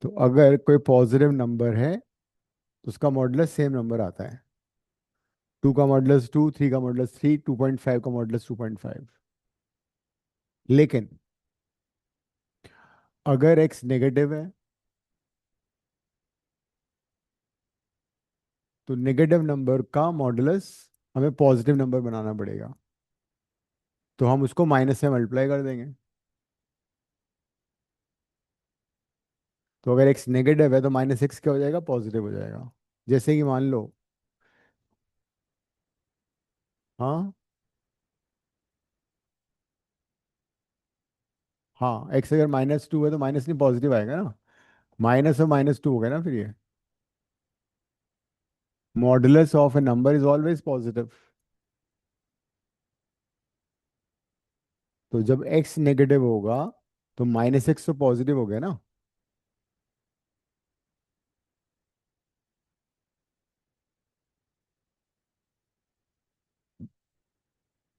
तो अगर कोई पॉजिटिव नंबर है तो उसका मॉडुलस सेम नंबर आता है। 2 का मॉडुलस 2, 3 का मॉडुलस 3, 2.5 का मॉडुलस 2.5। लेकिन अगर एक्स नेगेटिव है तो नेगेटिव नंबर का मॉडुलस हमें पॉजिटिव नंबर बनाना पड़ेगा, तो हम उसको माइनस से मल्टीप्लाई कर देंगे। तो अगर एक्स नेगेटिव है तो माइनस एक्स क्या हो जाएगा, पॉजिटिव हो जाएगा। जैसे कि मान लो, हाँ हाँ, एक्स अगर -2 है तो माइनस नहीं पॉजिटिव आएगा ना, माइनस और -2 हो गया ना फिर ये। Modulus of A number is always positive. तो जब एक्स नेगेटिव होगा तो -x तो पॉजिटिव हो गया ना।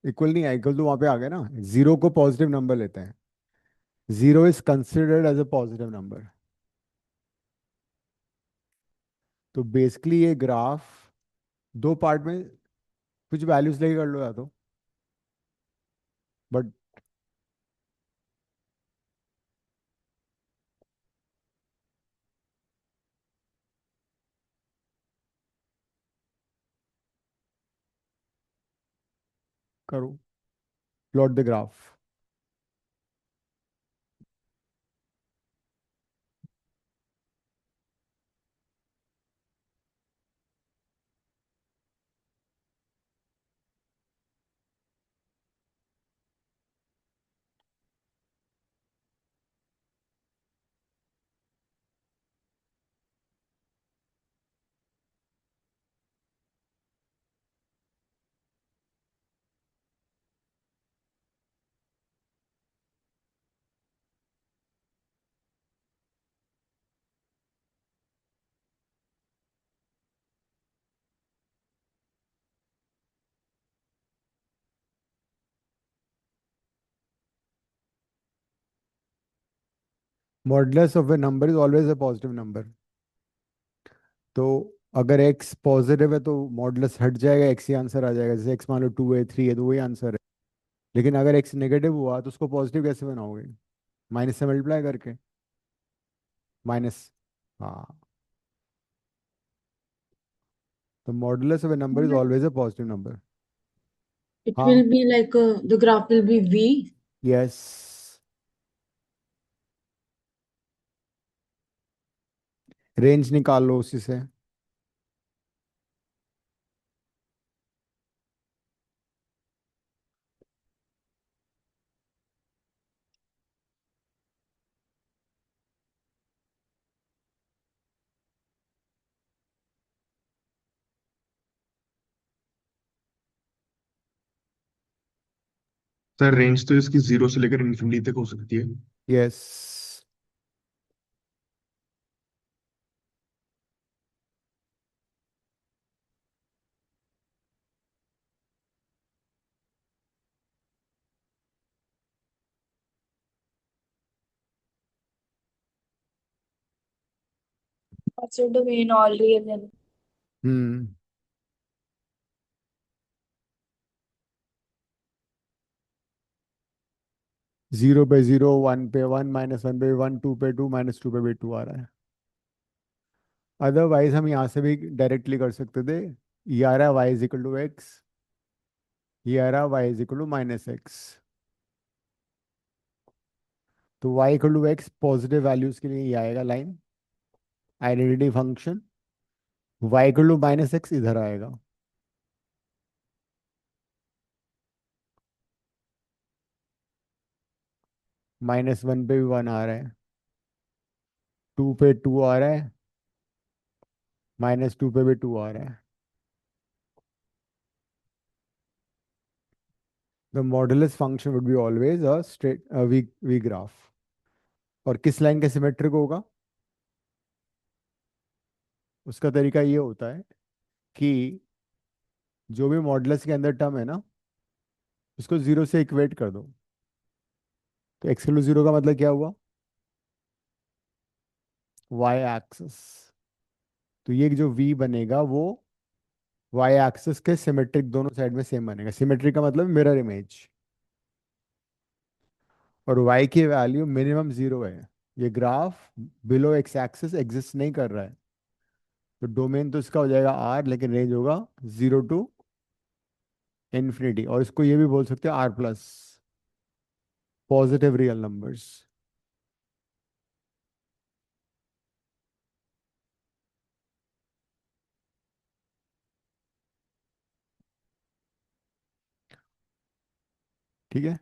इक्वल नहीं है, इक्वल तो वहां पे आ गया ना, जीरो को पॉजिटिव नंबर लेते हैं। Zero is considered as a positive number. तो बेसिकली ये ग्राफ दो पार्ट में कुछ वैल्यूज लेके कर लो या तो, बट करो, plot the graph. Modulus of A number is always a positive number. तो अगर एक्स पॉजिटिव है तो मॉडुलस हट जाएगा, एक्स ही आंसर आ जाएगा। जैसे एक्स मान लो 2 है, 3 है, तो वही आंसर है। लेकिन अगर एक्स नेगेटिव हुआ तो उसको पॉजिटिव कैसे बनाओगे, माइनस से मल्टीप्लाई करके। माइनस, हाँ। तो modulus of A number is always a positive number.
It
हाँ,
will be like the graph will be V.
Yes. Range निकाल लो उसी से।
सर रेंज तो इसकी 0 से लेकर इन्फिनिटी तक हो सकती है।
Yes.
Also domain all real and
हम्म। 0 पे 0, 1 पे 1, -1 पे 1, 2 पे 2, -2 पे भी 2 आ रहा है। अदरवाइज हम यहाँ से भी डायरेक्टली कर सकते थे। ये आ रहा है y is equal to x, ये आ रहा है y is equal to -x। तो y equal to x positive values के लिए ये आएगा line, identity function. y equal to -x इधर आएगा। -1 पे भी 1 आ रहा है, 2 पे 2 आ रहा है, -2 पे भी 2 आ रहा है। The modulus function would be always a straight V graph. और किस लाइन का सिमेट्रिक होगा? उसका तरीका ये होता है कि जो भी मॉडुलस के अंदर टर्म है ना, उसको जीरो से इक्वेट कर दो। तो एक्स इक्वल जीरो का मतलब क्या हुआ? Y axis. तो ये जो v बनेगा वो वाई एक्सिस के सिमेट्रिक दोनों साइड में सेम बनेगा। सिमेट्रिक का मतलब मिरर इमेज। और y की वैल्यू मिनिमम जीरो है। ये graph below x axis exist नहीं कर रहा है। तो डोमेन तो इसका हो जाएगा r, लेकिन रेंज होगा जीरो टू इन्फिनिटी। और इसको ये भी बोल सकते हैं r plus, positive real numbers. ठीक है।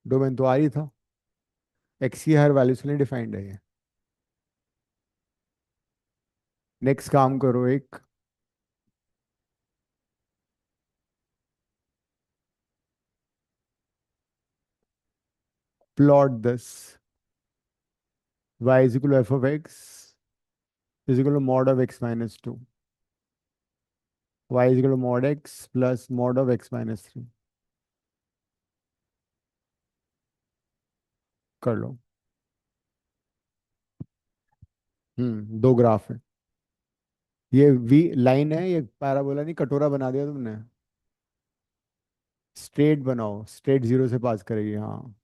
डोमेन तो r ही था, x की हर वैल्यू के लिए डिफाइंड है ये। नेक्स्ट काम करो, एक plot this y is equal to f of x is equal to mod of x minus 2, y is equal to mod x plus mod of x minus 3। कर लो। दो ग्राफ है। ये वी लाइन है, ये parabola नहीं, कटोरा बना दिया तुमने। स्ट्रेट बनाओ, स्ट्रेट जीरो से पास करेगी, हाँ।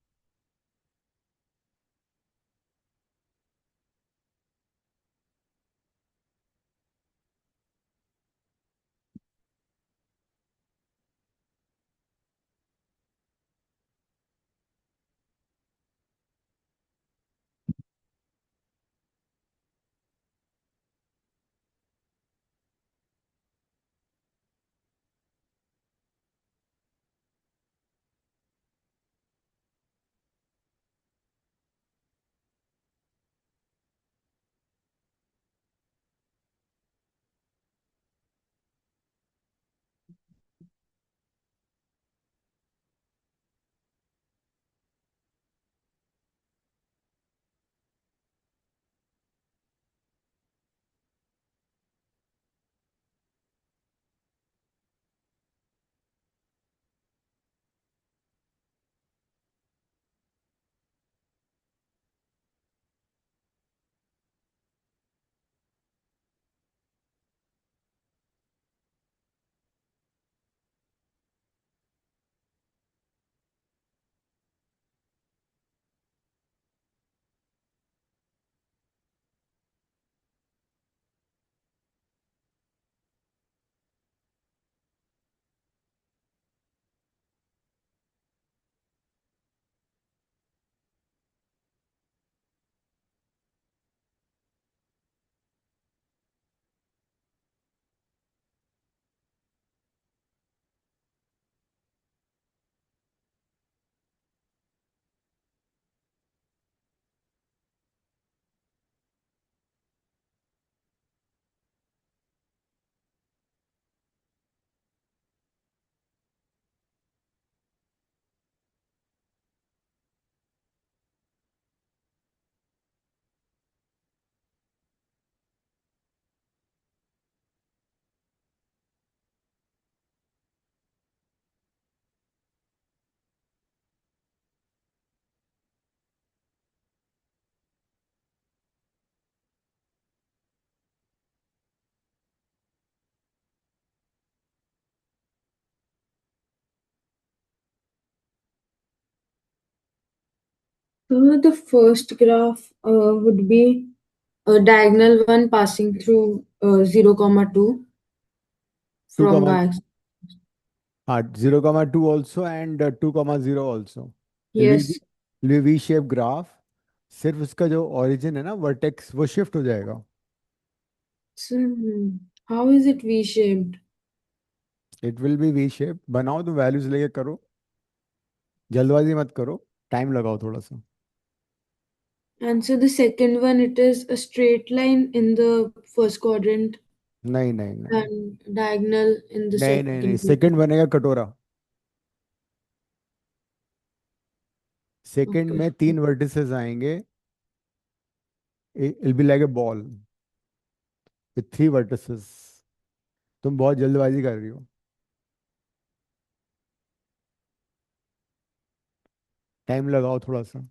The first graph would be a diagonal one passing through 0, 2
two
from
comma
y.
हाँ, 0,2 also and 2,0 also.
Yes.
V shape graph, सिर्फ उसका जो ओरिजिन है ना, वर्टेक्स, वो शिफ्ट हो जाएगा।
So, how is it V-shaped?
It will be V shape. बनाओ तो वैल्यूज लेके करो, जल्दबाजी मत करो। टाइम लगाओ थोड़ा सा।
And so the second one, it is a straight line in the first quadrant
नहीं नहीं नहीं
and diagonal in the
नहीं नहीं नहीं,
second
सेकंड
quadrant.
बनेगा कटोरा। Second
Okay.
में तीन वर्टिसेस आएंगे, it be like a ball with three vertices. तुम बहुत जल्दबाजी कर रही हो। टाइम लगाओ थोड़ा सा।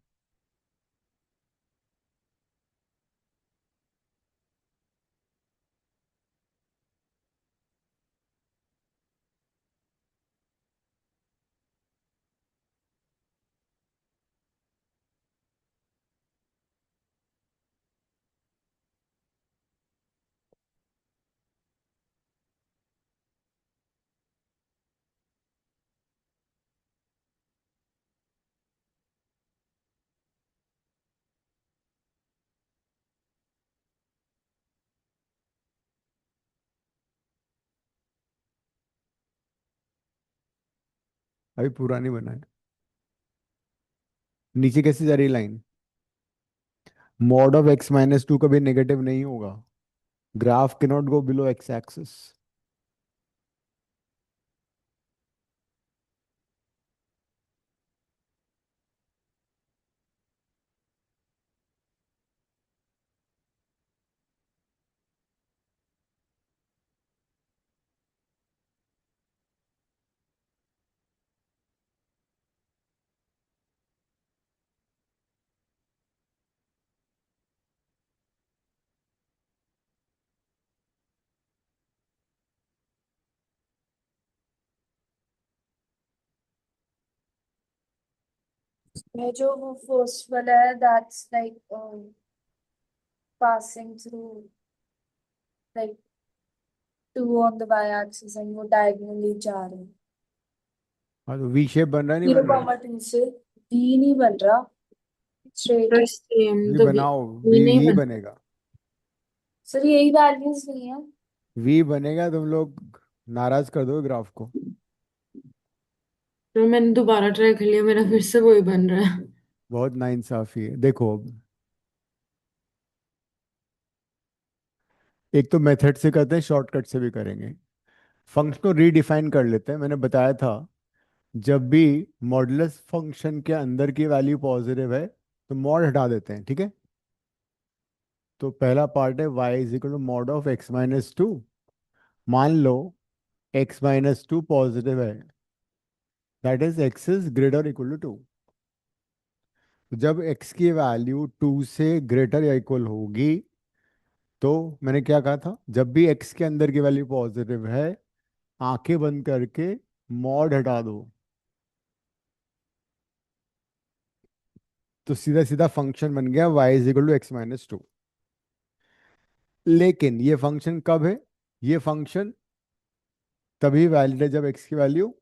अभी पूरा नहीं बना है। नीचे कैसे जा रही line? Mod of x minus to कभी नेगेटिव नहीं होगा। ग्राफ के not go below x axis.
ये जो वो फर्स्ट वाला है, that's like passing through like 2 on the y-axis and वो diagonally जा रहे हैं।
हाँ तो वी शेप बन रहा है नहीं
जीरो
बन रहा?
कॉमा टू से v नहीं बन रहा, स्ट्रेट है।
The same.
वी
The
बनाओ,
V
वी
नहीं
ही
बन
बनेगा।
सर यही वैल्यूज नहीं है।
वी बनेगा, तुम लोग नाराज कर दो ग्राफ को।
तो मैंने दोबारा ट्राई कर लिया, मेरा फिर से वही बन रहा है।
बहुत नाइंसाफी है। देखो अब, एक तो मेथड से करते हैं, शॉर्टकट से भी करेंगे। फंक्शन को रीडिफाइन कर लेते हैं। मैंने बताया था जब भी मॉडुलस फंक्शन के अंदर की वैल्यू पॉजिटिव है तो मॉड हटा देते हैं, ठीक है? तो पहला पार्ट है y is equal to mod of x minus two. मान लो x माइनस टू पॉजिटिव है, that is x is greater equal to 2। जब x की वैल्यू 2 से ग्रेटर या इक्वल होगी, तो मैंने क्या कहा था, जब भी x के अंदर की वैल्यू पॉजिटिव है, आंखें बंद करके मॉड हटा दो, तो सीधा सीधा फंक्शन बन गया y is equal to x minus two. लेकिन ये फंक्शन कब है? ये फंक्शन तभी वैलिड है जब x की वैल्यू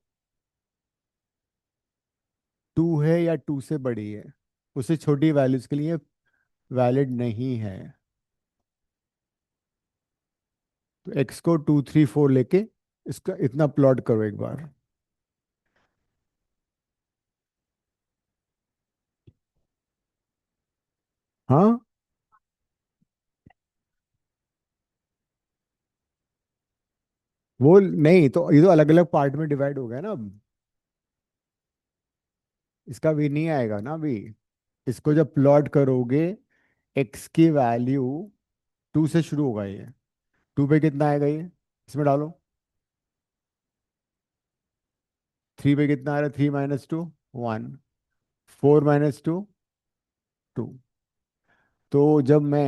2 है या 2 से बड़ी है। उससे छोटी वैल्यूज के लिए वैलिड नहीं है। तो x को 2 3 4 लेके इसका इतना प्लॉट करो एक बार। हाँ, वो नहीं तो ये तो अलग अलग पार्ट में डिवाइड हो गया ना अब। इसका भी नहीं आएगा ना अभी। इसको जब प्लॉट करोगे, x की वैल्यू 2 से शुरू होगा ये। 2 पे कितना आएगा ये? इसमें डालो। 3 पे कितना आ रहा है? 3 माइनस टू 1। 4 minus two 2। तो जब मैं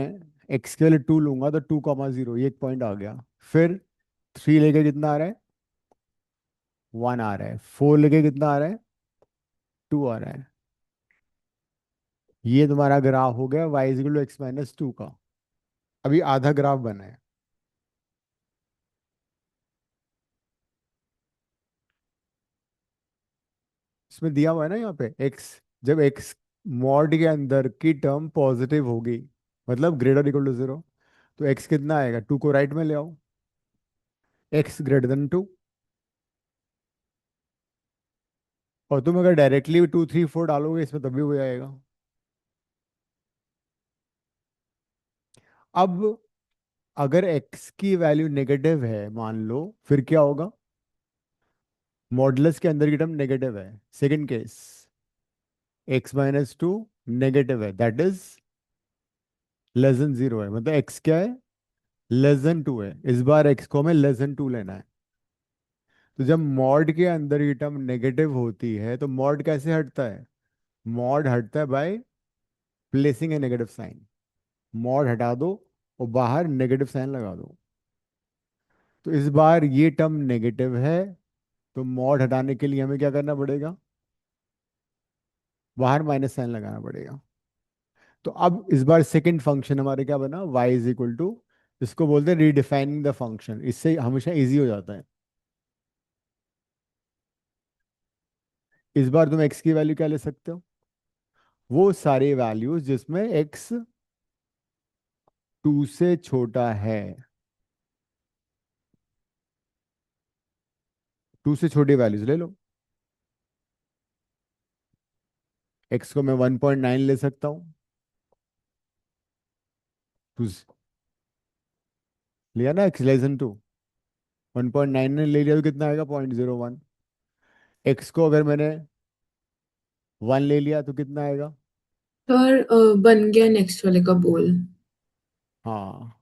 x के लिए 2 लूंगा तो 2,0 ये एक पॉइंट आ गया। फिर 3 लेके कितना आ रहा है? 1 आ रहा है। 4 लेके कितना आ रहा है? 2 आ रहा है। ये तुम्हारा ग्राफ हो गया y is equal to x minus two का। अभी आधा ग्राफ बना है। इसमें दिया हुआ है ना यहाँ पे x, जब x मॉड के अंदर की टर्म पॉजिटिव होगी, मतलब ग्रेटर इक्वल टू 0, तो x कितना आएगा? 2 को राइट में ले आओ, x ग्रेटर देन 2। और तुम अगर डायरेक्टली 2 3 4 डालोगे इसमें तभी हो जाएगा। अब अगर x की वैल्यू नेगेटिव है मान लो, फिर क्या होगा? मॉडुलस के अंदर की टर्म नेगेटिव है। सेकंड केस, x-2 नेगेटिव है, दैट इज लेस देन 0 है, मतलब x क्या है? लेस देन 2 है। इस बार x को हमें लेस देन 2 लेना है। तो जब मॉड के अंदर की टर्म नेगेटिव होती है तो मॉड कैसे हटता है? मॉड हटता है by placing a negative sign. Mod हटा दो और बाहर नेगेटिव साइन लगा दो। तो इस बार ये टर्म नेगेटिव है, तो मॉड हटाने के लिए हमें क्या करना पड़ेगा? बाहर माइनस साइन लगाना पड़ेगा। तो अब इस बार सेकंड फंक्शन हमारे क्या बना? y इज इक्वल टू, इसको बोलते हैं रीडिफाइनिंग द फंक्शन। इससे हमेशा इजी हो जाता है। इस बार तुम x की वैल्यू क्या ले सकते हो? वो सारे वैल्यूज जिसमें x 2 से छोटा है। 2 से छोटी वैल्यूज ले लो। x को मैं 1.9 ले सकता हूँ। 2 लिया ना, x लेस देन 2। 1.9 ने ले लिया तो कितना आएगा? 0.01। x को अगर मैंने 1 ले लिया तो कितना आएगा?
सर बन गया नेक्स्ट वाले का बोल।
हाँ,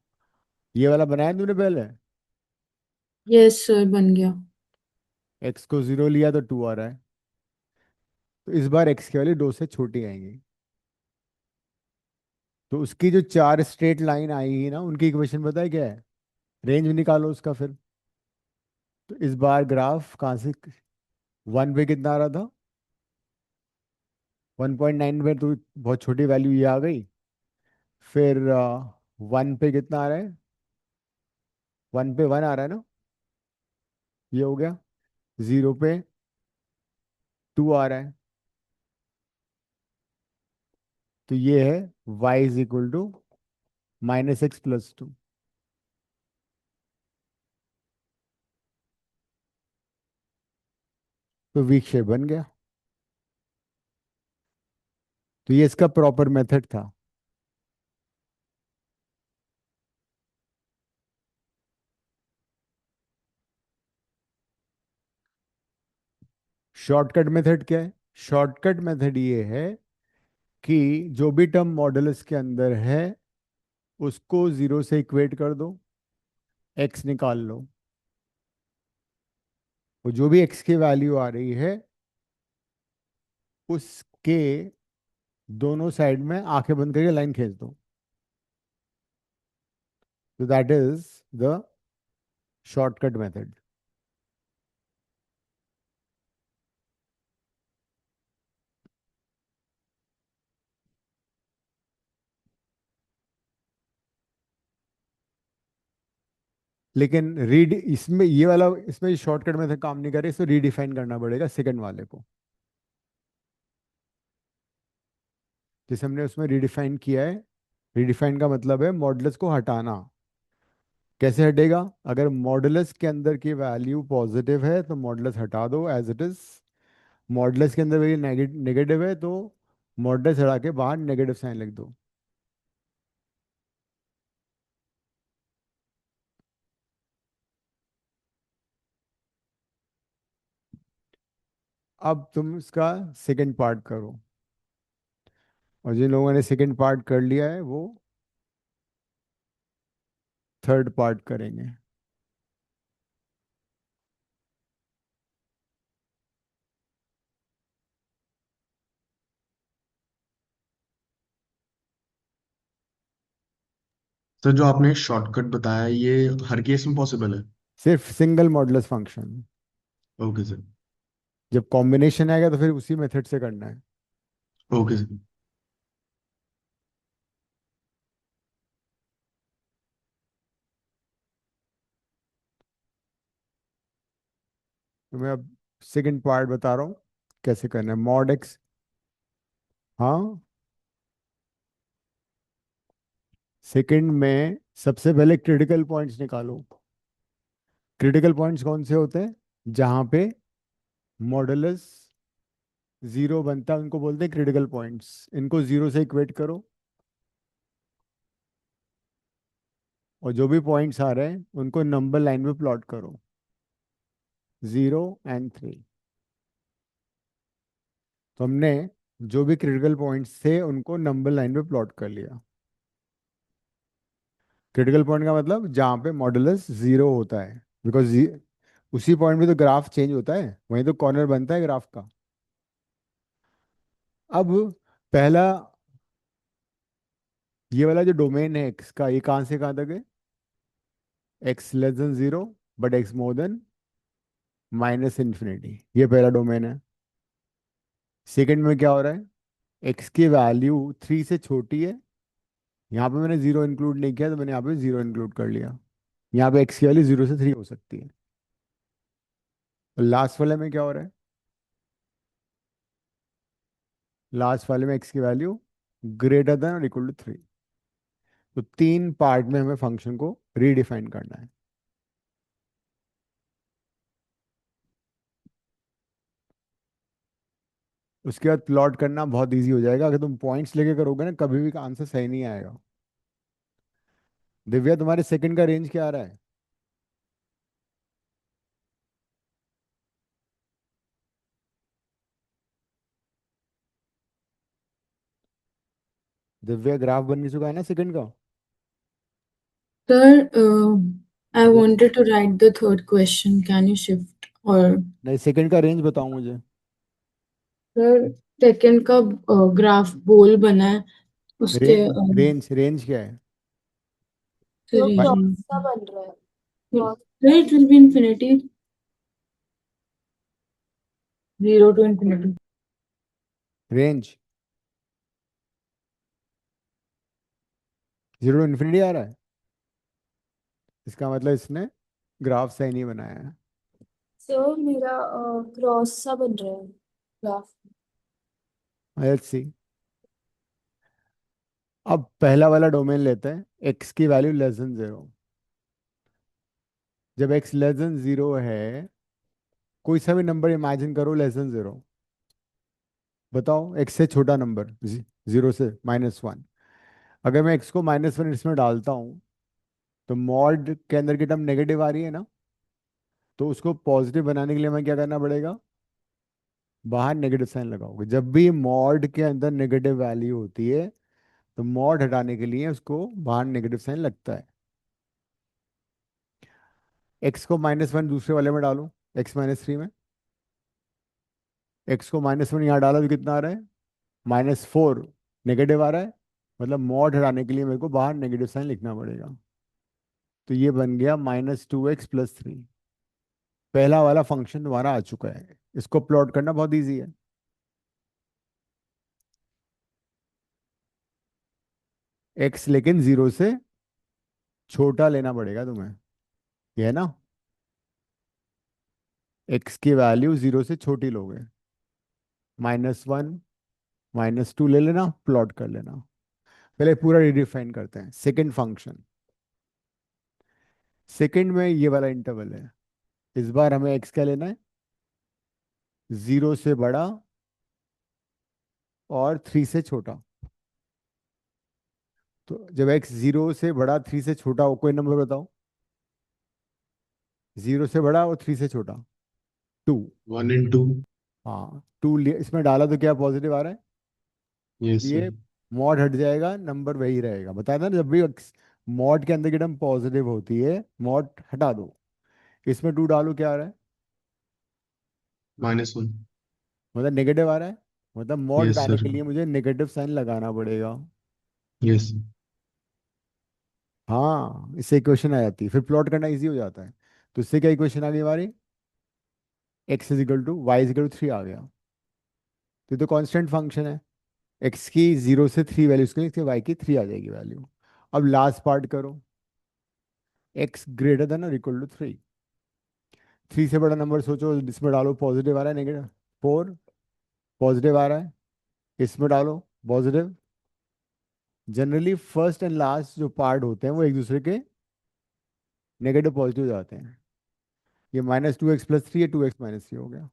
ये वाला बनाया तुमने पहले।
यस सर बन गया।
x को 0 लिया तो 2 आ रहा है। तो इस बार x की वैल्यू 2 से छोटी आएंगी। तो उसकी जो 4 स्ट्रेट लाइन आएगी ना, उनकी इक्वेशन पता है क्या है? रेंज निकालो उसका फिर। तो इस बार ग्राफ कहाँ से, 1 पे कितना आ रहा था? 1.9 पे तो बहुत छोटी वैल्यू ये आ गई। फिर 1 पे कितना आ रहा है? 1 पे 1 आ रहा है ना, ये हो गया। 0 पे 2 आ रहा है। तो ये है y is equal to -x + 2। तो वीक शेप बन गया। तो ये इसका प्रॉपर मेथड था। शॉर्टकट मेथड क्या है? शॉर्टकट मेथड ये है कि जो भी टर्म मॉडुलस के अंदर है उसको 0 से इक्वेट कर दो, x निकाल लो, और जो भी x की वैल्यू आ रही है उसके दोनों साइड में आंखें बंद करके लाइन खींच दो। तो that is the shortcut method. लेकिन रीड इसमें ये वाला, इसमें शॉर्टकट मेथड काम नहीं कर रही, इसको रीडिफाइन करना पड़ेगा सेकंड वाले को। जैसे हमने उसमें रीडिफाइन किया है। रीडिफाइन का मतलब है मॉडुलस को हटाना। कैसे हटेगा? अगर मॉडुलस के अंदर की वैल्यू पॉजिटिव है तो मॉडुलस हटा दो एज इट इज। मॉडुलस के अंदर वैल्यू नेगेटिव है तो मॉडुलस हटा के बाहर नेगेटिव साइन लिख दो। अब तुम इसका सेकंड पार्ट करो, और जिन लोगों ने सेकंड पार्ट कर लिया है वो थर्ड पार्ट करेंगे।
सर जो आपने शॉर्टकट बताया ये हर केस में पॉसिबल है?
सिर्फ single modulus function.
Okay sir.
जब कॉम्बिनेशन आएगा तो फिर उसी मेथड से करना है।
Okay sir.
तो मैं अब सेकंड पार्ट बता रहा हूँ कैसे करना है। मॉड एक्स, हाँ, सेकंड में सबसे पहले क्रिटिकल पॉइंट्स निकालो। क्रिटिकल पॉइंट्स कौन से होते हैं? जहां पे मॉडुलस जीरो बनता है उनको बोलते हैं क्रिटिकल पॉइंट्स। इनको जीरो से इक्वेट करो और जो भी पॉइंट्स आ रहे हैं उनको नंबर लाइन में प्लॉट करो, 0 और 3। तो हमने जो भी क्रिटिकल पॉइंट्स थे उनको नंबर लाइन पे प्लॉट कर लिया। क्रिटिकल पॉइंट का मतलब जहाँ पे मॉडुलस जीरो होता है, बिकॉज उसी पॉइंट पे तो ग्राफ चेंज होता है, वहीं तो कॉर्नर बनता है ग्राफ का। अब पहला, ये वाला जो डोमेन है एक्स का, ये कहाँ से कहाँ तक है? X less than zero but x more than minus infinity, ये पहला डोमेन है। सेकंड में क्या हो रहा है? एक्स की वैल्यू 3 से छोटी है। यहाँ पे मैंने जीरो इंक्लूड नहीं किया तो मैंने यहाँ पे जीरो इंक्लूड कर लिया। यहाँ पे एक्स की वैल्यू 0 से 3 हो सकती है। और लास्ट वाले में क्या हो रहा है? लास्ट वाले में एक्स की वैल्यू ग्रेटर देन और इक्वल टू 3। तो 3 पार्ट में हमें फंक्शन को रीडिफाइन करना है। उसके बाद प्लॉट करना बहुत इजी हो जाएगा। अगर तुम पॉइंट्स लेके करोगे ना, कभी भी आंसर सही नहीं आएगा। दिव्या, तुम्हारे सेकंड का रेंज क्या आ रहा है? दिव्या, ग्राफ बन चुका है ना सेकंड का?
Sir, I
अगर
wanted to write the third question. Can you shift? Or
नहीं, सेकंड का रेंज बताओ मुझे।
सर सेकंड का ग्राफ गोल बना है उसके
रेंज रेंज रेंज क्या है?
तो
भाई,
क्रॉस सा बन रहा है, cross.
Sir, it will be infinity, 0 to infinity.
Range 0 to infinity आ रहा है। इसका मतलब इसने ग्राफ सही नहीं बनाया है।
सर मेरा क्रॉस सा बन रहा है ग्राफ।
Let's see. अब पहला वाला डोमेन लेते हैं, एक्स की वैल्यू लेस देन जीरो। जब एक्स लेस देन जीरो है, कोई सा भी नंबर इमेजिन करो लेस देन जीरो। बताओ, एक्स से छोटा नंबर, जीरो से -1। अगर मैं एक्स को -1 इसमें डालता हूँ तो मॉड के अंदर की टर्म नेगेटिव आ रही है ना, तो उसको पॉजिटिव बनाने के लिए हमें क्या करना पड़ेगा? बाहर नेगेटिव साइन लगाओगे। जब भी मॉड के अंदर नेगेटिव वैल्यू होती है तो मॉड हटाने के लिए उसको बाहर नेगेटिव साइन लगता है। एक्स को -1 दूसरे वाले में डालो, x-3 में। एक्स को -1 यहाँ डाला तो कितना आ रहा है? -4। नेगेटिव आ रहा है, मतलब मॉड हटाने के लिए मेरे को बाहर नेगेटिव साइन लिखना पड़ेगा। तो ये बन गया -2x+3। पहला वाला फंक्शन तुम्हारा आ चुका है। इसको प्लॉट करना बहुत इजी है। एक्स लेकिन जीरो से छोटा लेना पड़ेगा तुम्हें, ये है ना। एक्स की वैल्यू जीरो से छोटी लोगे, -1 -2 ले लेना, प्लॉट कर लेना। पहले पूरा रिडिफाइन करते हैं सेकंड फंक्शन। सेकंड में ये वाला इंटरवल है। इस बार हमें एक्स क्या लेना है? जीरो से बड़ा और 3 से छोटा। तो जब एक्स जीरो से बड़ा 3 से छोटा हो, कोई नंबर बताओ। जीरो से बड़ा और 3 से छोटा, 2।
1 and 2।
हाँ, 2 इसमें डाला तो क्या पॉजिटिव आ रहा है?
Yes sir.
ये मॉड हट जाएगा, नंबर वही रहेगा। बताया था ना, जब भी मॉड के अंदर की टर्म पॉजिटिव होती है मॉड हटा दो। इसमें 2 डालो, क्या आ रहा है?
-1।
मतलब नेगेटिव आ रहा है, मतलब मॉड
यस
हटाने
सर।
के लिए मुझे नेगेटिव साइन लगाना पड़ेगा।
यस।
हाँ, इससे इक्वेशन आ जाती है, फिर प्लॉट करना इजी हो जाता है। तो इससे क्या इक्वेशन आ गई हमारी? x = 2 y = 3 आ गया। तो ये तो कांस्टेंट फंक्शन है। x की 0 से 3 वैल्यू, इसके इसके y की 3 आ जाएगी वैल्यू। अब लास्ट पार्ट करो, x > 3। 3 से बड़ा नंबर सोचो, इसमें डालो, पॉजिटिव आ रहा है नेगेटिव? 4 पॉजिटिव आ रहा है, इसमें डालो positive. Generally first and last जो पार्ट होते हैं वो एक दूसरे के नेगेटिव पॉजिटिव जाते हैं। ये -2x+3 है, 2x-3 हो गया।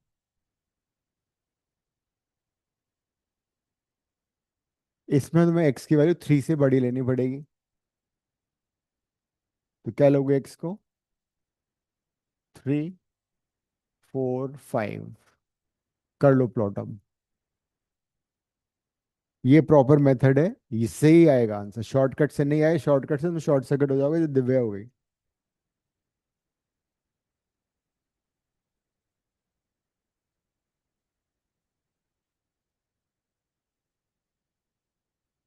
इसमें तुम्हें x की वैल्यू 3 से बड़ी लेनी पड़ेगी। तो क्या लोगे x को? 3, 4, 5। कर लो प्लॉट अब। ये प्रॉपर मेथड है, इससे ही आएगा आंसर, शॉर्टकट से नहीं आए। शॉर्टकट से तुम शॉर्ट सर्किट हो जाओगे तो दिव्या हो गई।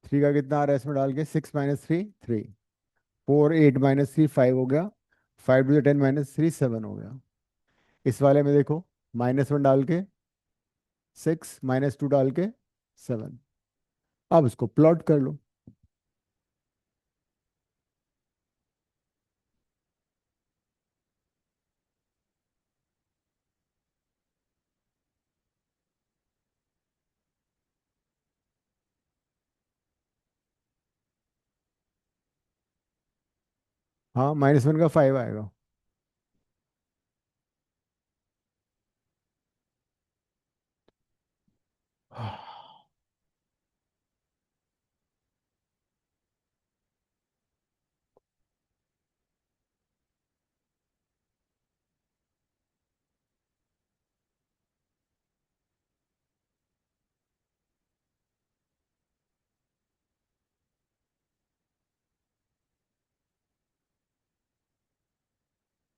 थ्री का कितना आ रहा है इसमें डाल के? 6 - 3 3। 4 8 -3 5 हो गया। 5 × 10 -3 7 हो गया। इस वाले में देखो, -1 डाल के 6, -2 डाल के 7। अब इसको प्लॉट कर लो। हाँ, -1 का 5 आएगा।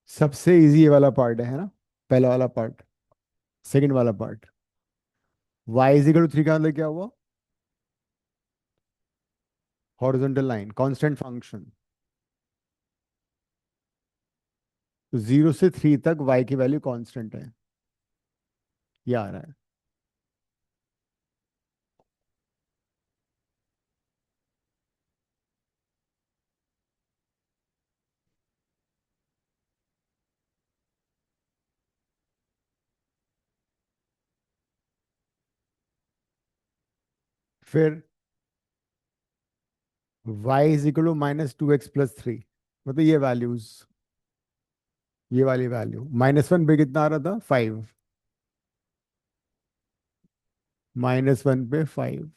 सबसे इजी ये वाला पार्ट है ना? पहला वाला पार्ट। सेकंड वाला पार्ट, y = 3 का मतलब क्या हुआ? Horizontal line, constant function. तो 0 से 3 तक y की वैल्यू कांस्टेंट है, ये आ रहा है। फिर y = -2x + 3, मतलब ये वैल्यूज, ये वाली वैल्यू। -1 पे कितना आ रहा था? 5। -1 पे 5,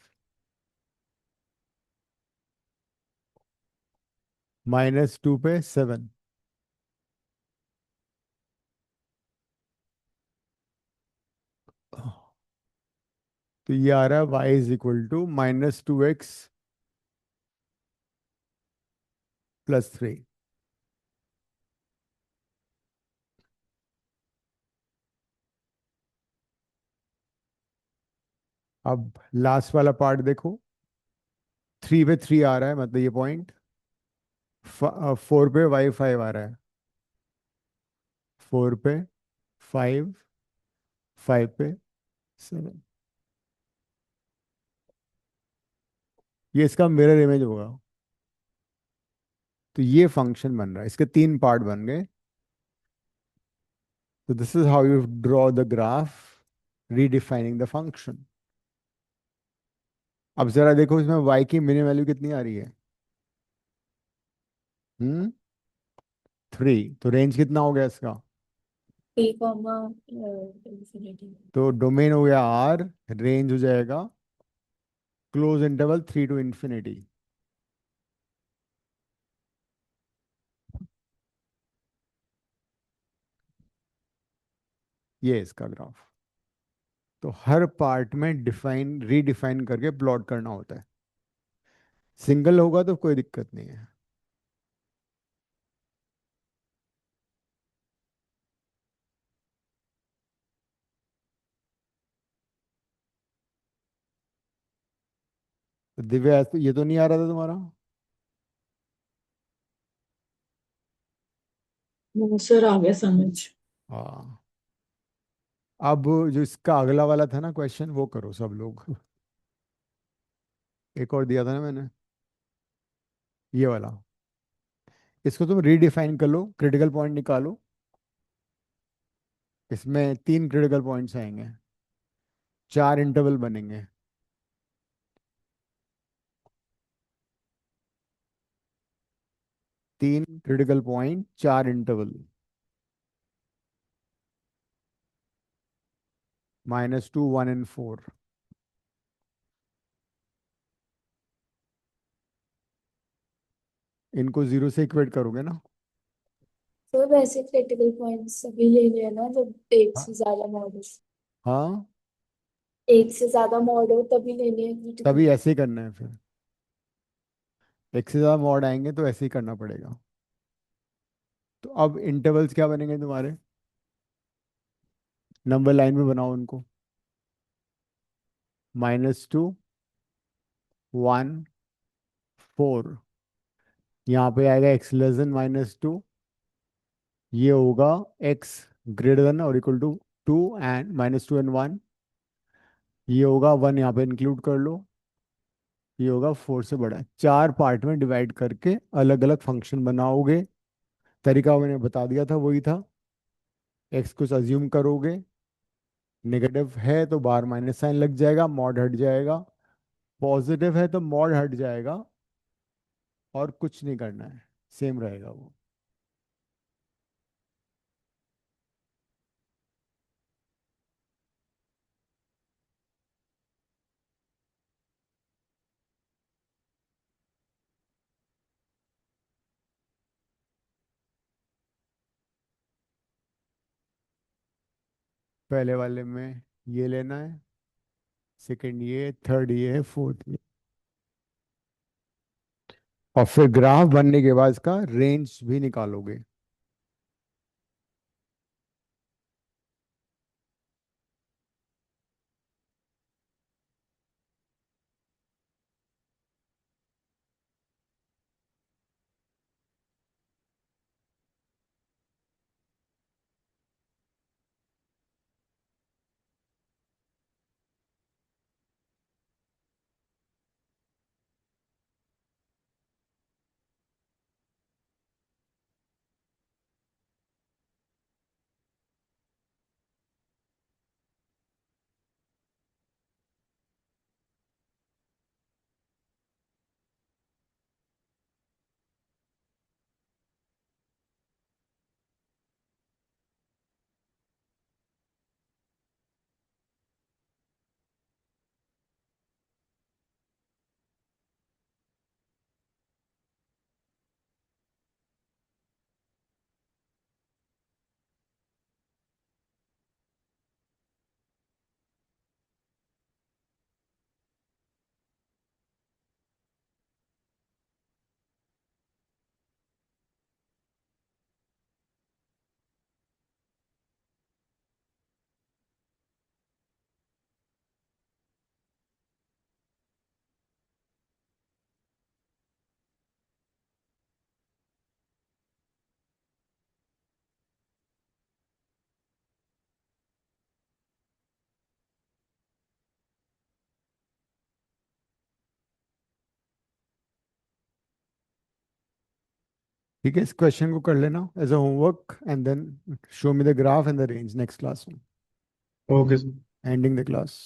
-2 पे 7। तो ये आ रहा है y = -2x + 3। अब लास्ट वाला पार्ट देखो, 3 पे 3 आ रहा है, मतलब ये पॉइंट। 4 पे y5 आ रहा है। 4 पे 5, 5 पे 7। ये इसका मिरर इमेज होगा। तो ये फंक्शन बन रहा है, इसके 3 पार्ट बन गए। तो this is how you draw the graph redefining the function. अब जरा देखो इसमें y की मिनिमम वैल्यू कितनी आ रही है? 3। तो रेंज कितना हो गया इसका?
T, infinity.
तो डोमेन हो गया R, रेंज हो जाएगा क्लोज इंटरवल 3 to infinity। ये इसका ग्राफ। तो हर पार्ट में डिफाइन रीडिफाइन करके प्लॉट करना होता है। सिंगल होगा तो कोई दिक्कत नहीं है। तो दिव्या, ये तो नहीं आ रहा था तुम्हारा?
वो सर आ गया समझ।
हाँ। अब जो इसका अगला वाला था ना क्वेश्चन, वो करो सब लोग। एक और दिया था ना मैंने, ये वाला। इसको तुम रीडिफाइन कर लो, क्रिटिकल पॉइंट निकालो। इसमें 3 क्रिटिकल पॉइंट्स आएंगे, 4 इंटरवल बनेंगे। 3 क्रिटिकल पॉइंट, 4 इंटरवल। -2 1 and 4। इनको जीरो से इक्वेट करोगे ना।
तो वैसे क्रिटिकल पॉइंट्स सभी लेने हैं ना, जब एक
हाँ
से ज्यादा मॉडल,
हाँ,
एक से ज्यादा मॉडल तभी लेने हैं क्रिटिकल।
तभी ऐसे ही करना है फिर। एक से ज्यादा मॉड आएंगे तो ऐसे ही करना पड़ेगा। तो अब इंटरवल्स क्या बनेंगे तुम्हारे, नंबर लाइन में बनाओ उनको। -2, 1, 4। यहाँ पे आएगा x <-2। ये होगा x > 2 एंड -2 एंड 1। ये होगा 1, यहाँ पे इंक्लूड कर लो। ये होगा 4 से बड़ा। चार पार्ट में डिवाइड करके अलग अलग फंक्शन बनाओगे। तरीका मैंने बता दिया था, वही था। x कुछ अज्यूम करोगे, नेगेटिव है तो बाहर माइनस साइन लग जाएगा, मॉड हट जाएगा। पॉजिटिव है तो मॉड हट जाएगा, और कुछ नहीं करना है, सेम रहेगा वो। पहले वाले में ये लेना है, सेकंड ये, थर्ड ये, फोर्थ ये। और फिर ग्राफ बनने के बाद इसका रेंज भी निकालोगे। ठीक है, इस क्वेश्चन को कर लेना as a homework, and then show me the graph and the range next class में,
okay sir.
Ending the class.